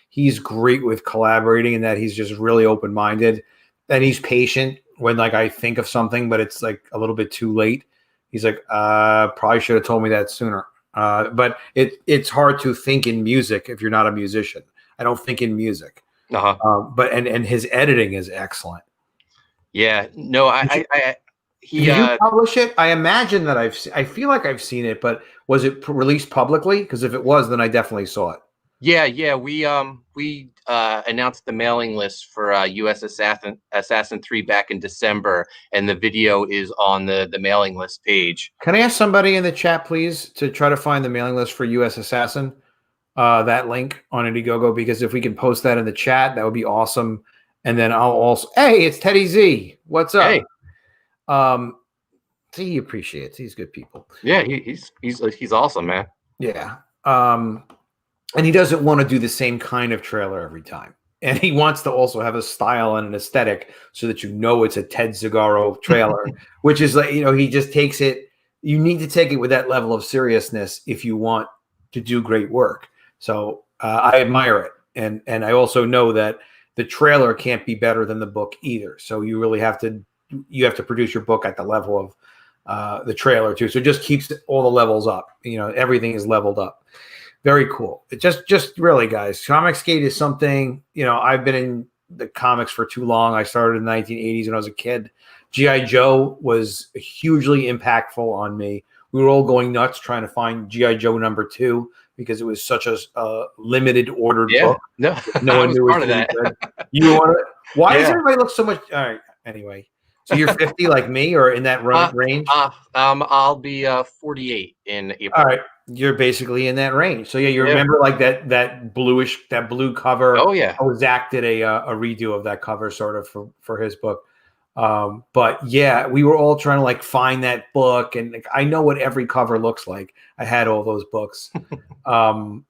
he's great with collaborating in that he's just really open-minded, and he's patient when like I think of something, but it's like a little bit too late. He's like, probably should have told me that sooner. But it's hard to think in music if you're not a musician. I don't think in music. But his editing is excellent. Yeah, no, Did you publish it? I imagine that I feel like I've seen it, but was it released publicly? Because if it was, then I definitely saw it. Yeah, we announced the mailing list for US Assassin 3 back in December, and the video is on the mailing list page. Can I ask somebody in the chat, please, to try to find the mailing list for US Assassin? That link on Indiegogo, because if we can post that in the chat, that would be awesome. And then I'll also, hey, it's Teddy Z. What's up? Hey. He appreciates. He's good people. Yeah, he's awesome, man. Yeah. And he doesn't want to do the same kind of trailer every time. And he wants to also have a style and an aesthetic so that you know it's a Ted Zagaro trailer, which is like, he just takes it. You need to take it with that level of seriousness if you want to do great work. So I admire it. And I also know that the trailer can't be better than the book either. So you really have to produce your book at the level of the trailer too. So it just keeps all the levels up. Everything is leveled up. Very cool. It just really, guys, Comicsgate is something, I've been in the comics for too long. I started in the 1980s when I was a kid. G.I. Joe was hugely impactful on me. We were all going nuts trying to find G.I. Joe #2 because it was such a limited ordered book. No one knew part of that. You want it? Why does everybody look so much? All right. Anyway, so you're 50 like me, or in that range? I'll be 48 in April. All right. You're basically in that range. So you remember like that blue cover. Oh yeah. Zach did a redo of that cover sort of for his book. But yeah, we were all trying to like find that book, and I know what every cover looks like. I had all those books. And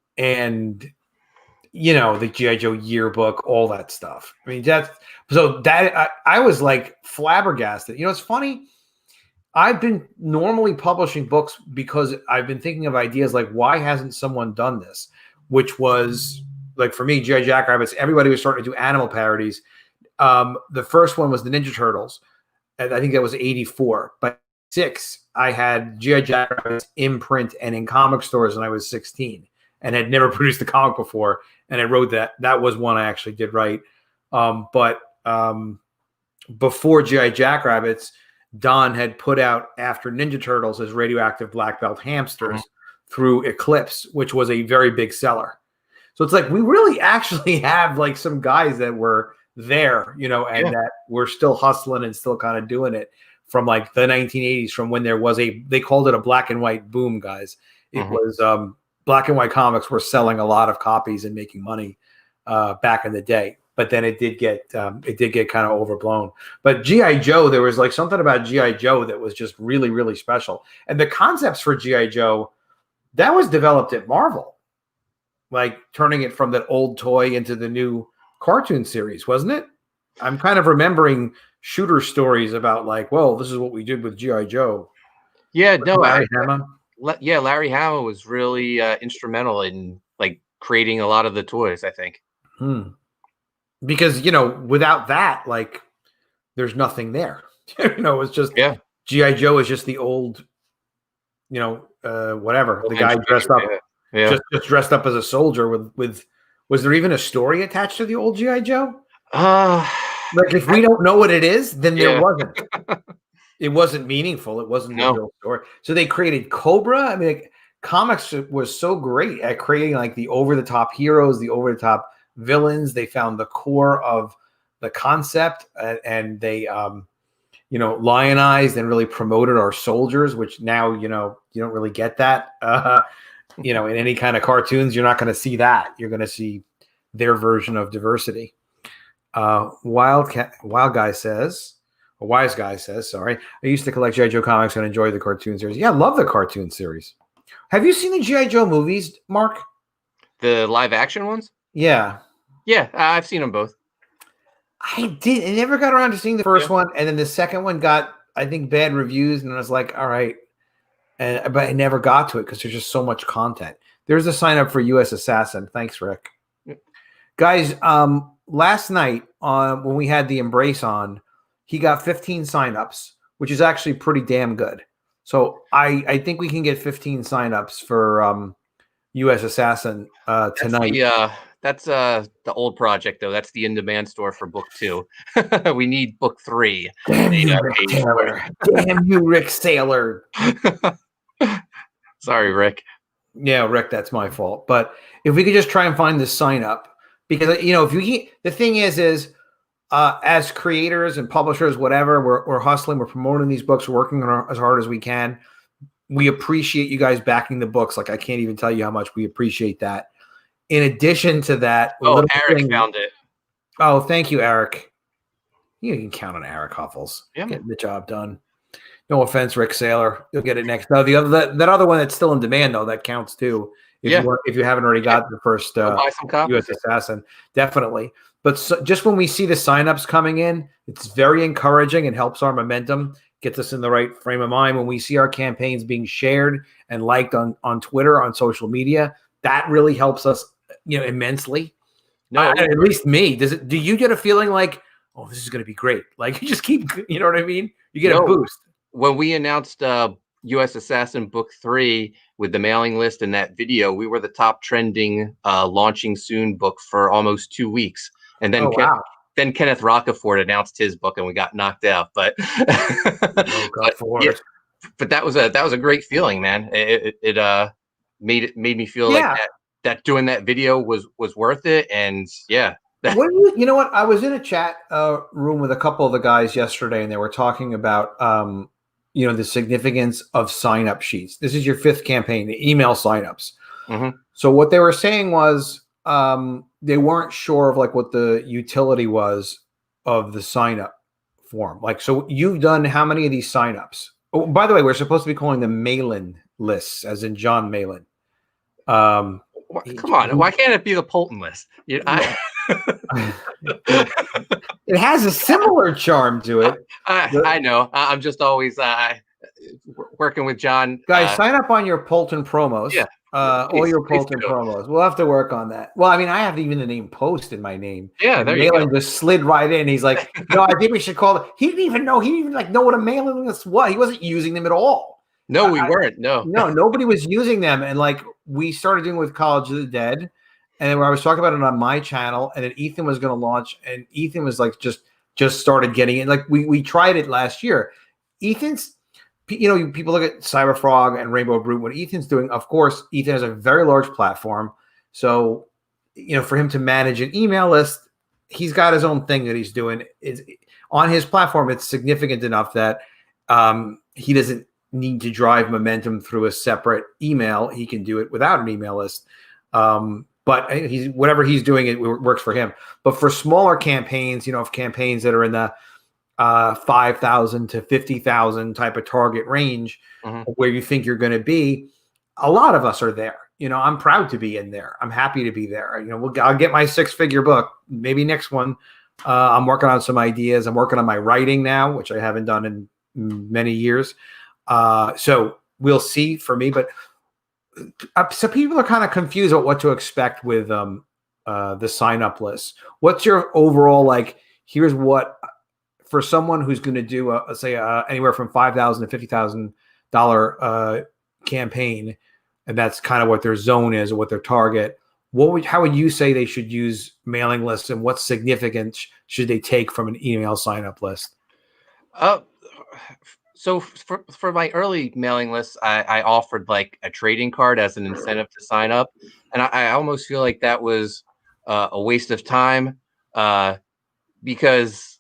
the G.I. Joe yearbook, all that stuff. I mean, I was like flabbergasted. It's funny. I've been normally publishing books because I've been thinking of ideas like, why hasn't someone done this? Which was like, for me, G.I. Jackrabbits, everybody was starting to do animal parodies. The first one was the Ninja Turtles, and I think that was 84. But 6, I had G.I. Jackrabbits in print and in comic stores when I was 16 and had never produced a comic before. And I wrote that. That was one I actually did right. But before G.I. Jackrabbits, Don had put out after Ninja Turtles as Radioactive Black Belt Hamsters through Eclipse, which was a very big seller. So it's like we really actually have like some guys that were there, and that we're still hustling and still kind of doing it from like the 1980s, from when there was they called it a black and white boom, guys. It was black and white comics were selling a lot of copies and making money back in the day. But then it did get kind of overblown. But G.I. Joe, there was like something about G.I. Joe that was just really, really special. And the concepts for G.I. Joe, that was developed at Marvel, like turning it from that old toy into the new cartoon series, wasn't it? I'm kind of remembering shooter stories about like, well, this is what we did with G.I. Joe. Yeah, no, Larry Hama. Larry Hama was really instrumental in like creating a lot of the toys, I think. Because, without that, like, there's nothing there. It's just G.I. Joe is just the old, whatever. The guy dressed up, just dressed up as a soldier with. Was there even a story attached to the old G.I. Joe? Like, if we don't know what it is, then there wasn't. It wasn't meaningful. It wasn't a real story. So they created Cobra. I mean, like, comics was so great at creating like the over-the-top heroes, the over-the-top villains. They found the core of the concept, and they lionized and really promoted our soldiers, which now you don't really get that in any kind of cartoons. You're not going to see that. You're going to see their version of diversity. Wise guy says, sorry, I used to collect G.I. Joe comics and enjoy the cartoon series. Yeah, I love the cartoon series. Have you seen the G.I. Joe movies, Mark? The live action ones? Yeah. Yeah, I've seen them both. I never got around to seeing the first one, and then the second one got, I think, bad reviews, and I was like, all right. But I never got to it because there's just so much content. There's a sign up for US Assassin. Thanks, Rick. Guys, last night when we had the Embrace on, he got 15 signups, which is actually pretty damn good. So I think we can get 15 signups for U.S. Assassin tonight. That's the old project though. That's the in-demand store for book 2. We need book 3. Damn you, Rick Taylor! Damn you, Rick Saylor! Sorry, Rick. Yeah, Rick, that's my fault. But if we could just try and find the sign up, because if the thing is as creators and publishers, whatever, we're hustling, we're promoting these books, we're working on as hard as we can. We appreciate you guys backing the books. Like I can't even tell you how much we appreciate that. In addition to that, Eric found it. Oh, thank you, Eric. You can count on Eric Huffles getting the job done. No offense, Rick Saylor. You'll get it next. No, that other one that's still in demand though, that counts too. If you haven't already got the first buy some copies. U.S. Assassin, definitely. But just when we see the signups coming in, it's very encouraging and helps our momentum, gets us in the right frame of mind. When we see our campaigns being shared and liked on Twitter, on social media, that really helps us, immensely. No, at least me. Do you get a feeling like, oh, this is going to be great? Like you just keep, you know what I mean? You get a boost. When we announced U.S. Assassin Book 3 with the mailing list and that video, we were the top trending launching soon book for almost 2 weeks. And then then Kenneth Rocafort announced his book and we got knocked out. But but that was a great feeling, man. It made me feel like that doing that video was worth it. And you know what? I was in a chat room with a couple of the guys yesterday, and they were talking about the significance of sign-up sheets. This is your 5th campaign, the email signups. Mm-hmm. So what they were saying was they weren't sure of like what the utility was of the sign-up form. Like, so you've done how many of these signups? Oh, by the way, we're supposed to be calling them Malin lists, as in John Malin. Come on, why can't it be the Poulton list? It has a similar charm to it. I know. I'm just always working with John. Guys, sign up on your Poulton promos. Yeah. All your Poulton promos. We'll have to work on that. Well, I mean, I have even the name Post in my name. Yeah, there you go. Just slid right in. He's like, no, I think we should call it. He didn't even know what a mailing list was. He wasn't using them at all. No, we weren't. No, nobody was using them. And like we started doing with College of the Dead, and then where I was talking about it on my channel, and then Ethan was going to launch, and Ethan was like just started getting it. Like we tried it last year. Ethan's. People look at Cyberfrog and Rainbow Brute. What Ethan's doing, of course, Ethan has a very large platform. So, for him to manage an email list, he's got his own thing that he's doing. On his platform, it's significant enough that he doesn't need to drive momentum through a separate email. He can do it without an email list. But whatever he's doing, it works for him. But for smaller campaigns, campaigns that are in the 5,000 to 50,000 type of target range, where you think you're going to be, a lot of us are there. I'm proud to be in there. I'm happy to be there. I'll get my 6-figure book, maybe next one. I'm working on some ideas. I'm working on my writing now, which I haven't done in many years. So we'll see for me, but so people are kind of confused about what to expect with the sign up list. What's your overall, here's what, for someone who's going to do anywhere from $5,000 to $50,000 campaign, and that's kind of what their zone is or what their target, how would you say they should use mailing lists, and what significance should they take from an email sign up list? So for my early mailing lists, I offered like a trading card as an incentive to sign up, and I almost feel like that was a waste of time because,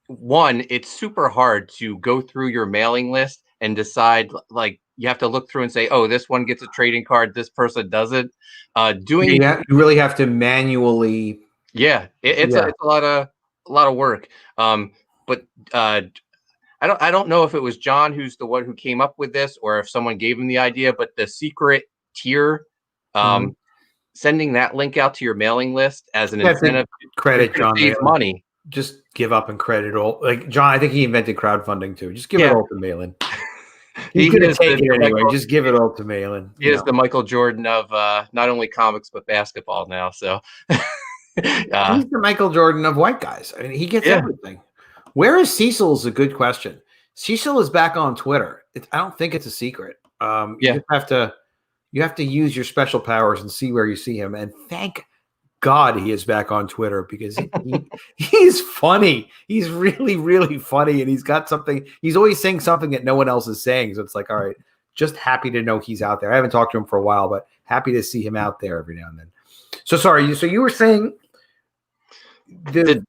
one, it's super hard to go through your mailing list and decide, like, you have to look through and say, oh, this one gets a trading card, this person doesn't. You really have to manually. Yeah, it's a lot of work. But I don't know if it was John who's the one who came up with this, or if someone gave him the idea. But the secret tier, sending that link out to your mailing list as an incentive, credit John, save money. Just give up and credit all. Like John, I think he invented crowdfunding too. Just give it all to Malin. He's going to take it anyway. Just give it all to Malin. He is the Michael Jordan of not only comics but basketball now. So he's the Michael Jordan of white guys. I mean, he gets everything. Where is Cecil is a good question. Cecil is back on Twitter. I don't think it's a secret. You just have to use your special powers and see where you see him. And thank God he is back on Twitter, because he's funny. He's really, really funny. And he's got something. He's always saying something that no one else is saying. So it's like, all right, just happy to know he's out there. I haven't talked to him for a while, but happy to see him out there every now and then. So sorry. So you were saying you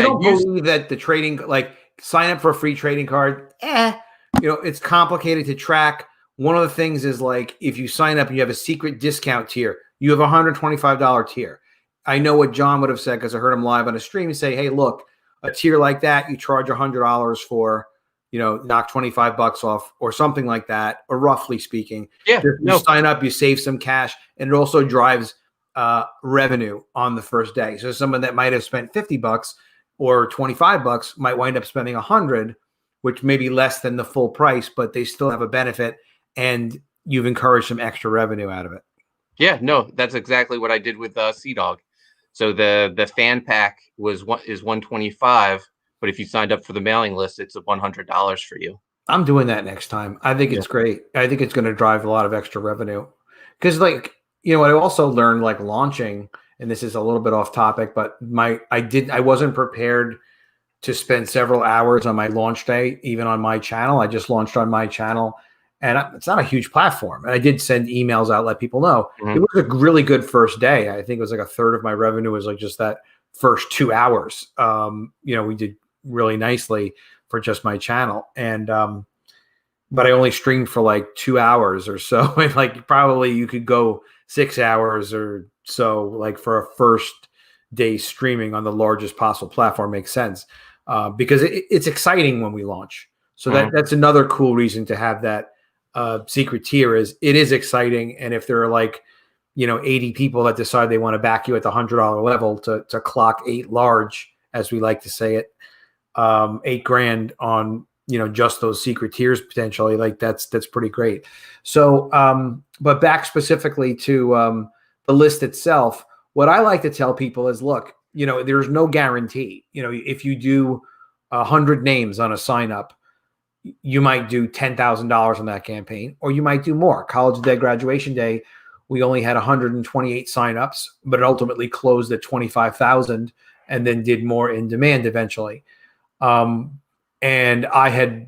don't believe that the trading, like sign up for a free trading card. It's complicated to track. One of the things is like, if you sign up and you have a secret discount tier, you have a $125 tier. I know what John would have said, because I heard him live on a stream say, hey, look, a tier like that, you charge $100 for, knock $25 off or something like that, or roughly speaking. Yeah. You sign up, you save some cash, and it also drives revenue on the first day. So someone that might have spent $50 or $25 might wind up spending $100, which may be less than the full price, but they still have a benefit, and you've encouraged some extra revenue out of it. Yeah, no, that's exactly what I did with Seadog. So the fan pack is $125, but if you signed up for the mailing list, it's $100 for you. I'm doing that next time. I think it's great. I think it's going to drive a lot of extra revenue, because what I also learned, like launching, and this is a little bit off topic, but I wasn't prepared to spend several hours on my launch day, even on my channel. I just launched on my channel. And it's not a huge platform. And I did send emails out, let people know. It was a really good first day. I think it was like a third of my revenue was like just that first 2 hours. We did really nicely for just my channel. And but I only streamed for like 2 hours or so. And like probably you could go 6 hours or so, like for a first day streaming on the largest possible platform makes sense. Because it's exciting when we launch. So that's another cool reason to have that secret tier. Is it is exciting. And if there are like 80 people that decide they want to back you at the $100 level to clock 8 large, as we like to say it, $8,000 on just those secret tiers potentially, like that's pretty great. So but back specifically to the list itself, what I like to tell people is, look, there's no guarantee. If you do 100 names on a sign up, you might do $10,000 on that campaign, or you might do more. College Day, graduation day, we only had 128 signups, but it ultimately closed at 25,000, and then did more in demand eventually. And I had,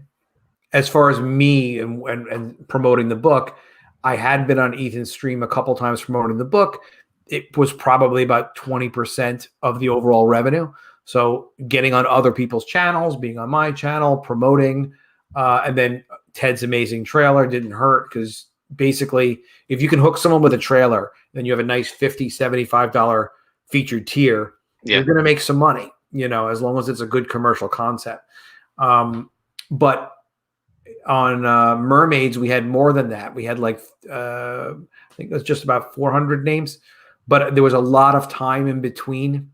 as far as me and promoting the book, I had been on Ethan's stream a couple times promoting the book. It was probably about 20% of the overall revenue. So getting on other people's channels, being on my channel, promoting, and then Ted's amazing trailer didn't hurt, because basically if you can hook someone with a trailer, then you have a nice $50, $75 featured tier. You're going to make some money, as long as it's a good commercial concept. But on Mermaids, we had more than that. We had like, I think it was just about 400 names, but there was a lot of time in between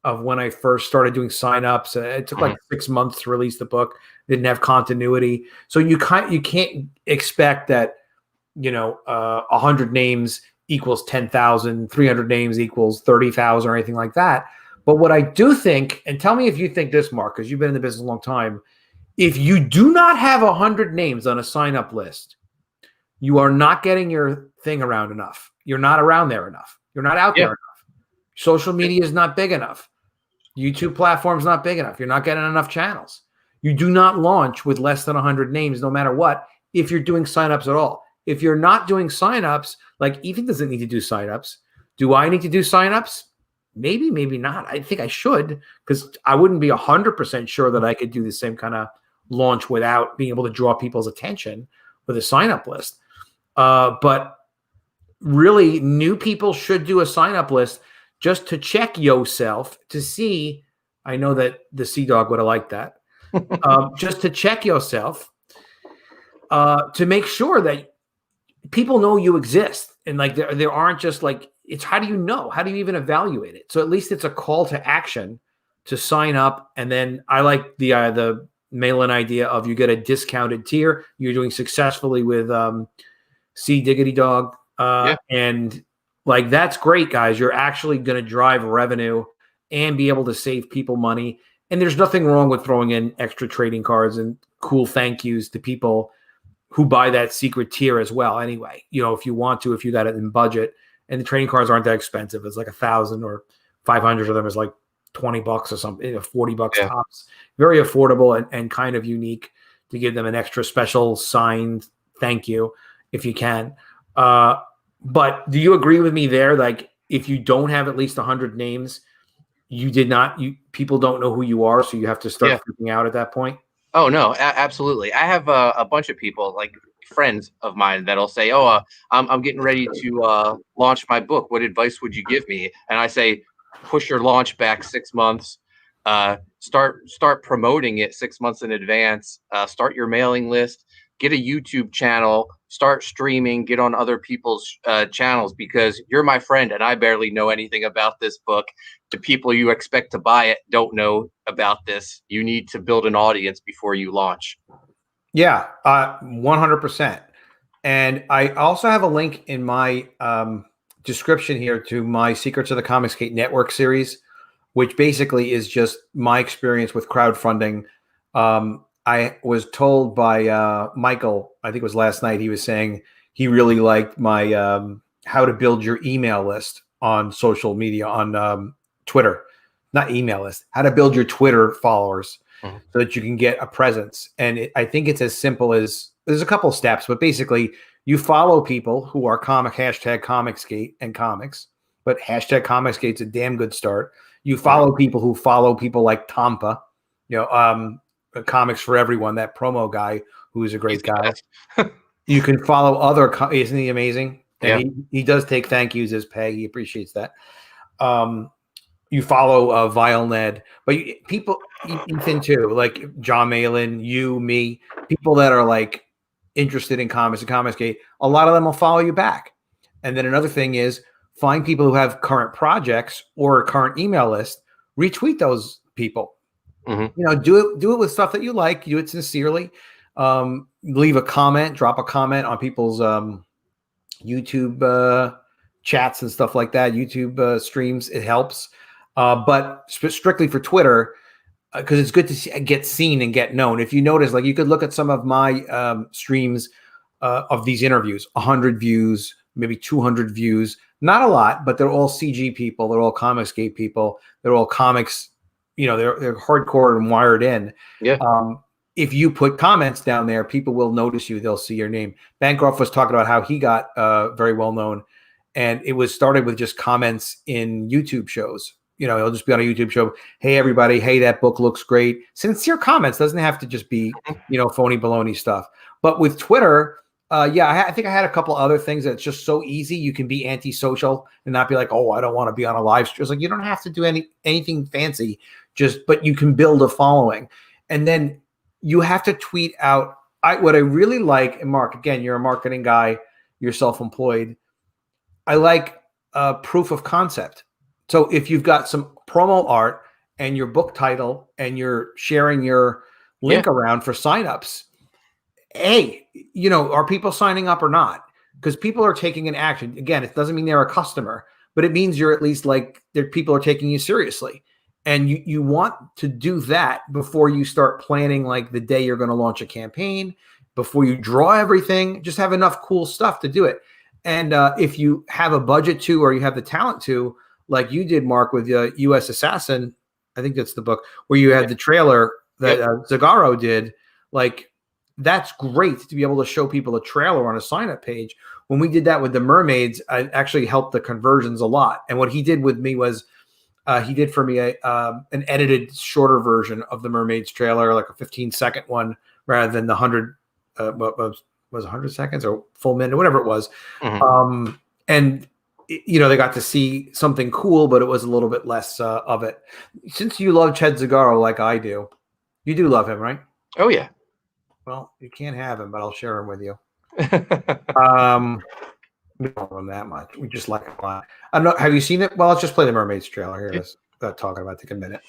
of when I first started doing signups. It took like 6 months to release the book. Didn't have continuity. So you can't expect that, 100 names equals 10,000, 300 names equals 30,000 or anything like that. But what I do think, and tell me if you think this, Mark, because you've been in the business a long time, if you do not have 100 names on a sign-up list, you are not getting your thing around enough. You're not around there enough. You're not out there enough. Social media is not big enough. YouTube platform's not big enough. You're not getting enough channels. You do not launch with less than 100 names, no matter what, if you're doing signups at all. If you're not doing signups, like Ethan doesn't need to do signups. Do I need to do signups? Maybe, maybe not. I think I should, because I wouldn't be 100% sure that I could do the same kind of launch without being able to draw people's attention with a sign-up list. But really, new people should do a sign-up list just to check yourself to see. I know that the Seadog would have liked that. Just to check yourself, to make sure that people know you exist. And like there aren't just like, it's how do you know? How do you even evaluate it? So at least it's a call to action to sign up. And then I like the mail-in idea of you get a discounted tier. You're doing successfully with C Diggity Dog. And like, that's great, guys. You're actually going to drive revenue and be able to save people money. And there's nothing wrong with throwing in extra trading cards and cool thank yous to people who buy that secret tier as well. Anyway, if you want to, if you got it in budget, and the trading cards aren't that expensive. It's like 1,000 or 500 of them is like $20 or something, $40 tops. Very affordable and kind of unique to give them an extra special signed thank you if you can. But do you agree with me there? Like, if you don't have at least 100 names, people don't know who you are, so you have to start freaking out at that point. Oh no, absolutely. I have a bunch of people, like friends of mine, that'll say, "Oh, I'm getting ready to launch my book. What advice would you give me?" And I say, push your launch back 6 months. Start promoting it 6 months in advance. Start your mailing list. Get a YouTube channel. Start streaming. Get on other people's channels, because you're my friend and I barely know anything about this book. The people you expect to buy it don't know about this. You need to build an audience before you launch. Yeah, 100%. And I also have a link in my description here to my Secrets of the Comicsgate Network series, which basically is just my experience with crowdfunding. I was told by Michael, I think it was last night, he was saying he really liked my how to build your email list on social media, on Twitter, not email list, how to build your Twitter followers so that you can get a presence. And I think it's as simple as, there's a couple steps, but basically you follow people who are hashtag Comicsgate and comics, but hashtag Comicsgate's a damn good start. You follow people who follow people like Tampa, Comics for Everyone, that promo guy who's a great guy. You can follow other, isn't he amazing? And he does take thank yous as pay. He appreciates that. You follow Vile Ned, but people, Ethan too, like John Malin, you, me, people that are like interested in comics and Comicsgate, a lot of them will follow you back. And then another thing is find people who have current projects or a current email list, retweet those people. Do it with stuff that you like, do it sincerely. Leave a comment, drop a comment on people's YouTube chats and stuff like that, YouTube streams. It helps. But strictly for Twitter, because it's good to get seen and get known. If you notice, like you could look at some of my streams of these interviews, 100 views, maybe 200 views, not a lot, but they're all CG people. They're all Comicsgate people. They're all comics, they're hardcore and wired in. Yeah. If you put comments down there, people will notice you. They'll see your name. Bancroft was talking about how he got very well known, and it was started with just comments in YouTube shows. He'll just be on a YouTube show. Hey, everybody. Hey, that book looks great. Sincere comments. Doesn't have to just be, phony baloney stuff. But with Twitter, I think I had a couple other things that's just so easy. You can be antisocial and not be like, oh, I don't want to be on a live stream. It's like, you don't have to do anything fancy, but you can build a following. And then you have to tweet out. What I really like, and Mark, again, you're a marketing guy, you're self-employed. I like proof of concept. So if you've got some promo art and your book title and you're sharing your link around for signups, hey, are people signing up or not? Because people are taking an action. Again, it doesn't mean they're a customer, but it means you're at least like people are taking you seriously. And you want to do that before you start planning like the day you're going to launch a campaign, before you draw everything. Just have enough cool stuff to do it. And if you have a budget to, or you have the talent to, like you did, Mark, with U.S. Assassin, I think that's the book, where you had the trailer that Zagaro did. Like, that's great to be able to show people a trailer on a sign-up page. When we did that with the Mermaids, I actually helped the conversions a lot. And what he did with me was he did for me an edited, shorter version of the Mermaids trailer, like a 15-second one, rather than the 100, was 100 seconds or full minute, whatever it was. And they got to see something cool, but it was a little bit less of it. Since you love Ched Zagaro like I do, you do love him, right? Oh, yeah. Well, you can't have him, but I'll share him with you. We don't love him that much. We just like him a lot. I don't know. Have you seen it? Well, let's just play the Mermaids trailer here. Let's talk about it. Take a minute.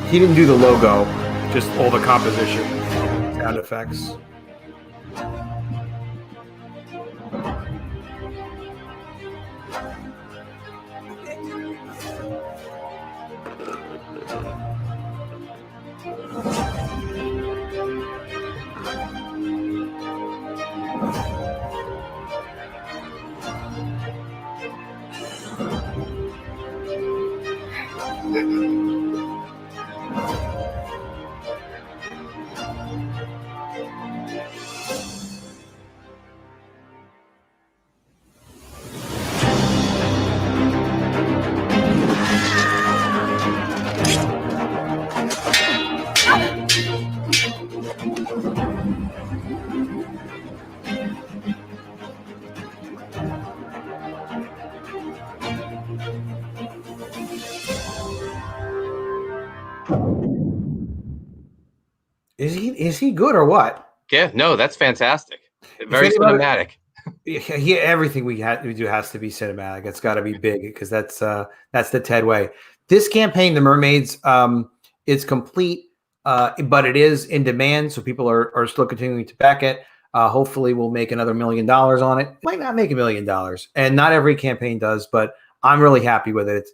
He didn't do the logo, just all the composition, sound effects. Is he good or what? Yeah, no, that's fantastic. Very cinematic. Yeah, everything we do has to be cinematic. It's got to be big because that's the Ted way. This campaign, the Mermaids, is complete, but it is in demand, so people are still continuing to back it. Hopefully, we'll make another $1 million on it. Might not make $1 million, and not every campaign does, but I'm really happy with it.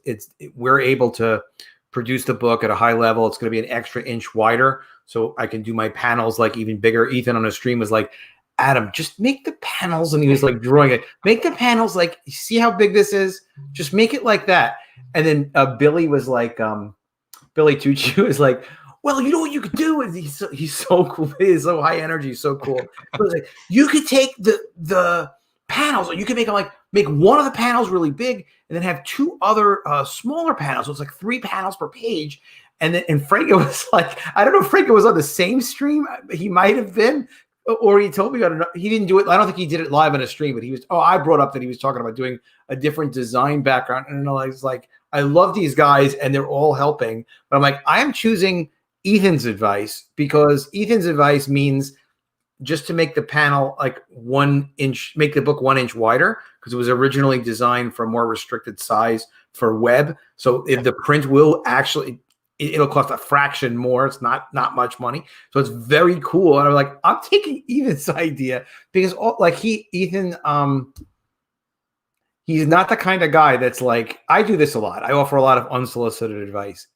We're able to produce the book at a high level. It's going to be an extra inch wider, so I can do my panels like even bigger. Ethan on the stream was like, Adam, just make the panels, and he was like drawing it. Make the panels like, see how big this is? Just make it like that. And then Billy was like, Billy Tucci was like, well, you know what you could do? And he's so cool. He's so high energy, so cool. But was like, you could take the panels, or you could make one of the panels really big, and then have two other smaller panels. So it's like 3 panels per page. And Franco was like, I don't know if Franco was on the same stream. He might have been. Or he told me, he didn't do it. I don't think he did it live on a stream, but I brought up that he was talking about doing a different design background. And I was like, I love these guys and they're all helping. But I'm like, I am choosing Ethan's advice because Ethan's advice means just to make the panel like 1 inch, make the book 1 inch wider because it was originally designed for a more restricted size for web. So if the print will actually, it'll cost a fraction more. It's not much money. So it's very cool. And I'm like, I'm taking Ethan's idea because Ethan, he's not the kind of guy that's like, I do this a lot. I offer a lot of unsolicited advice.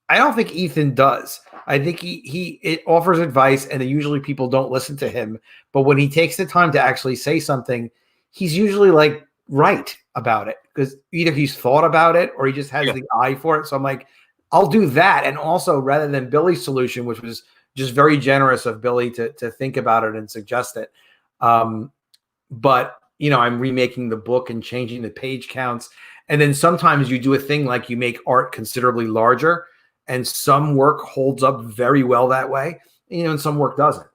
I don't think Ethan does. I think he offers advice and then usually people don't listen to him. But when he takes the time to actually say something, he's usually like right about it because either he's thought about it or he just has the eye for it. So I'm like, I'll do that. And also rather than Billy's solution, which was just very generous of Billy to think about it and suggest it. But, I'm remaking the book and changing the page counts. And then sometimes you do a thing like you make art considerably larger and some work holds up very well that way, and some work doesn't.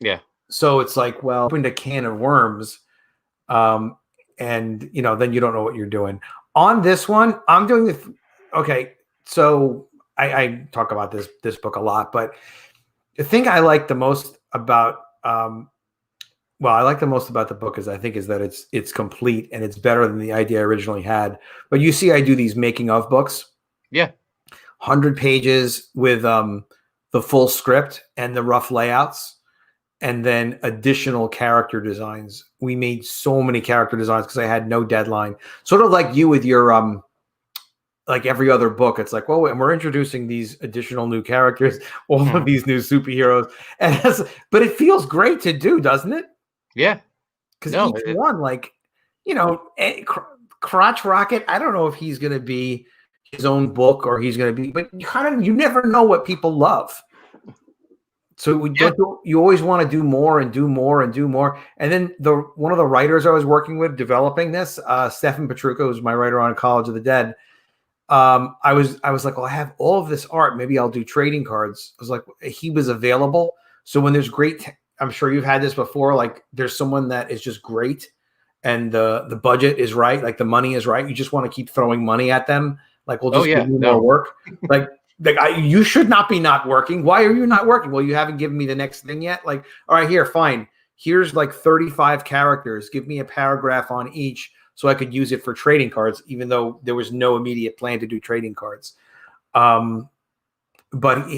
Yeah. So it's like, well, opened a can of worms. And, then you don't know what you're doing. On this one, I'm doing okay. So I talk about this book a lot, but the thing I like the most about the book is that it's complete and it's better than the idea I originally had. But you see, I do these making of books. Yeah. 100 pages with the full script and the rough layouts, and then additional character designs. We made so many character designs because I had no deadline. Sort of like you with your like every other book, it's like, well, and we're introducing these additional new characters, all of these new superheroes, but it feels great to do, doesn't it? Yeah, because each one, like, Crotch Rocket, I don't know if he's going to be his own book or he's going to be, but you never know what people love. So you always want to do more and do more and do more. And then one of the writers I was working with developing this, Stefan Petrucco, who's my writer on College of the Dead. I was like, well, I have all of this art. Maybe I'll do trading cards. I was like, he was available. So when there's great, I'm sure you've had this before. Like there's someone that is just great and the budget is right. Like the money is right. You just want to keep throwing money at them. Like, we'll just give you more work. Like you should not be not working. Why are you not working? Well, you haven't given me the next thing yet. Like, all right, here, fine. Here's like 35 characters. Give me a paragraph on each so I could use it for trading cards, even though there was no immediate plan to do trading cards. But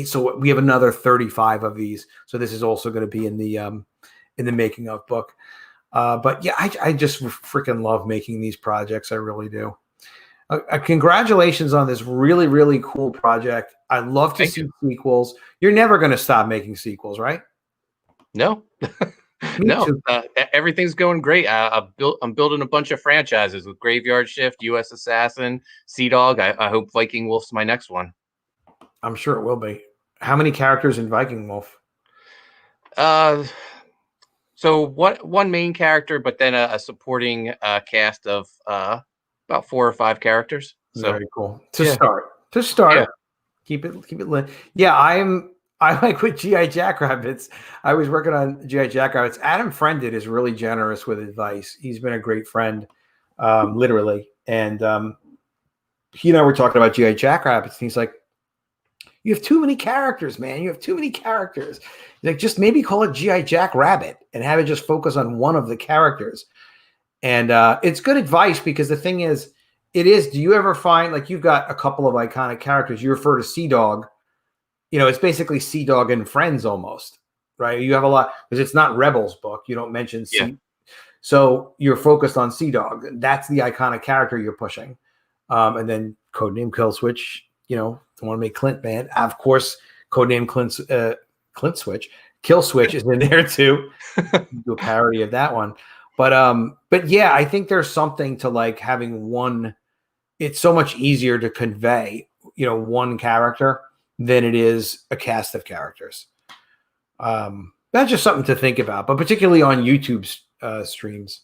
so we have another 35 of these. So this is also going to be in the making of book. But yeah, I just freaking love making these projects. I really do. Congratulations on this really, really cool project. I love to see sequels. You're never going to stop making sequels, right? No. No, everything's going great. I'm building a bunch of franchises with Graveyard Shift, U.S. Assassin, Seadog. I hope Viking Wolf's my next one. I'm sure it will be. How many characters in Viking Wolf? So one main character, but then a supporting cast of about 4 or 5 characters. So very cool. To start, yeah. keep it lit. Yeah, I like with GI Jackrabbits. I was working on GI Jackrabbits. Adam Friended is really generous with advice. He's been a great friend, literally. And he and I were talking about GI Jackrabbits, and he's like, "You have too many characters, man. You have too many characters." He's like, just maybe call it GI Jackrabbit and have it just focus on one of the characters. And it's good advice because the thing is, do you ever find, like, you've got a couple of iconic characters, you refer to Seadog, it's basically Seadog and Friends almost, right? You have a lot, because it's not Rebels book. You don't mention so you're focused on Seadog. That's the iconic character you're pushing. And then Codename Killswitch, don't want to make Clint mad. Of course, Codename Killswitch is in there too. Do a parody of that one. But yeah, I think there's something to like having one. It's so much easier to convey, one character than it is a cast of characters. That's just something to think about, but particularly on YouTube streams.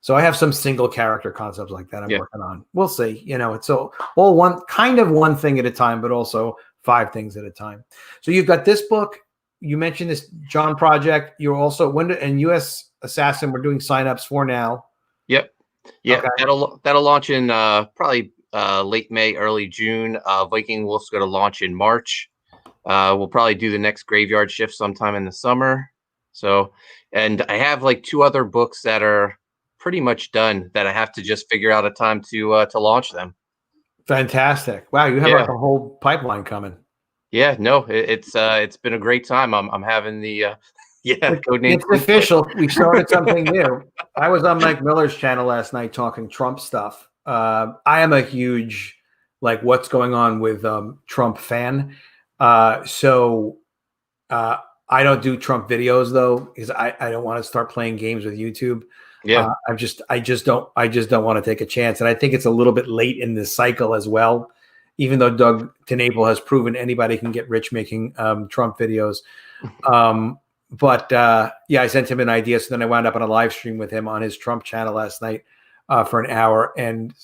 So I have some single character concepts like that I'm working on. We'll see. It's all one thing at a time, but also 5 things at a time. So you've got this book. You mentioned this John project. You're also and U.S. Assassin. We're doing signups for now. Yep. Yeah. Okay. That'll launch in probably late May, early June. Viking Wolf's going to launch in March. We'll probably do the next Graveyard Shift sometime in the summer. So, and I have like 2 other books that are pretty much done that I have to just figure out a time to launch them. Fantastic! Wow, you have like a whole pipeline coming. Yeah, no, it's been a great time. I'm having the Codename. It's official. We started something new. I was on Mike Miller's channel last night talking Trump stuff. I am a huge what's going on with Trump fan. So I don't do Trump videos though, because I don't want to start playing games with YouTube. Yeah, I just don't want to take a chance, and I think it's a little bit late in this cycle as well. Even though Doug TenNapel has proven anybody can get rich making Trump videos. But I sent him an idea. So then I wound up on a live stream with him on his Trump channel last night for an hour. And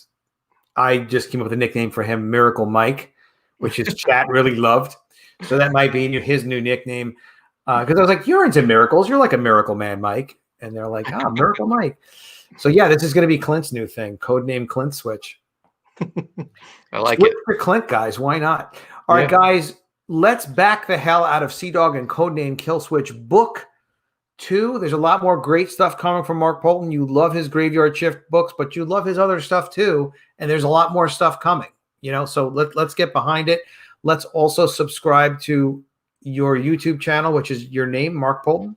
I just came up with a nickname for him, Miracle Mike, which his chat really loved. So that might be his new nickname. Because I was like, you're into miracles. You're like a miracle man, Mike. And they're like, Miracle Mike. So yeah, this is going to be Clint's new thing. Codename Clint Switch. I like Switch it. for Clint, guys. Why not? All right, guys, let's back the hell out of Seadog and Codename Killswitch Book 2. There's a lot more great stuff coming from Mark Poulton. You love his Graveyard Shift books, but you love his other stuff too. And there's a lot more stuff coming, so let's get behind it. Let's also subscribe to your YouTube channel, which is your name, Mark Poulton.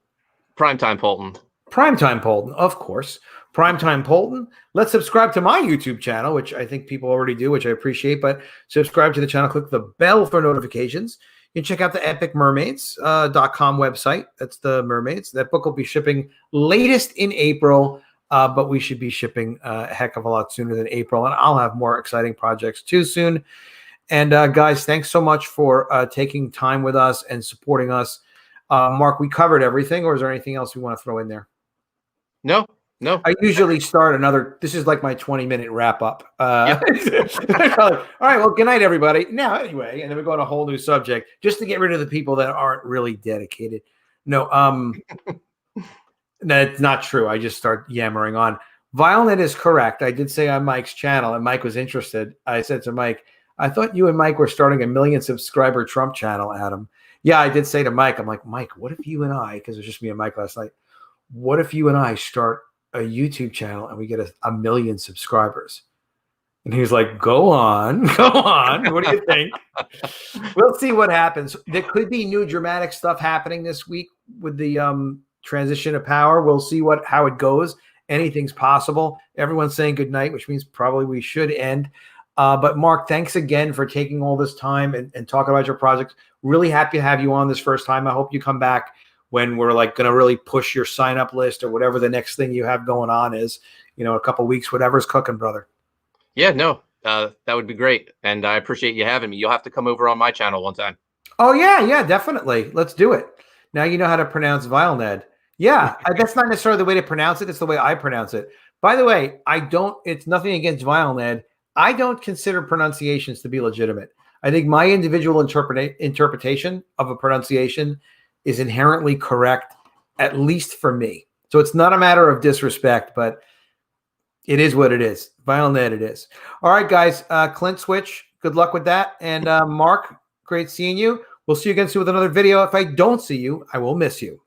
Primetime Poulton. Primetime Poulton, of course. Primetime Poulton. Let's subscribe to my YouTube channel, which I think people already do, which I appreciate. But subscribe to the channel. Click the bell for notifications. You can check out the epicmermaids.com website. That's the Mermaids. That book will be shipping latest in April, but we should be shipping a heck of a lot sooner than April. And I'll have more exciting projects too soon. And guys, thanks so much for taking time with us and supporting us. Mark, we covered everything, or is there anything else we want to throw in there? No. I usually start this is like my 20-minute wrap up. All right, well, good night, everybody. Now, anyway, and then we go on a whole new subject just to get rid of the people that aren't really dedicated. No, that's not true. I just start yammering on. Violent is correct. I did say on Mike's channel, and Mike was interested. I said to Mike, I thought you and Mike were starting a 1 million subscriber Trump channel, Adam. Yeah, I did say to Mike, I'm like, Mike, what if you and I, because it was just me and Mike last night, what if you and I start a YouTube channel and we get a 1 million subscribers? And he was like, go on. What do you think? We'll see what happens. There could be new dramatic stuff happening this week with the transition of power. We'll see how it goes. Anything's possible. Everyone's saying good night, which means probably we should end. But Mark, thanks again for taking all this time and talking about your projects. Really happy to have you on this first time. I hope you come back when we're like going to really push your sign up list or whatever the next thing you have going on is, a couple weeks, whatever's cooking, brother. Yeah, no, that would be great. And I appreciate you having me. You'll have to come over on my channel one time. Oh yeah, definitely. Let's do it. Now you know how to pronounce Vilened. Yeah, that's not necessarily the way to pronounce it. It's the way I pronounce it. By the way, it's nothing against Vilened. I don't consider pronunciations to be legitimate. I think my individual interpretation of a pronunciation is inherently correct, at least for me. So it's not a matter of disrespect, but it is what it is. Vilened it is. All right, guys. Killswitch, good luck with that. And Mark, great seeing you. We'll see you again soon with another video. If I don't see you, I will miss you.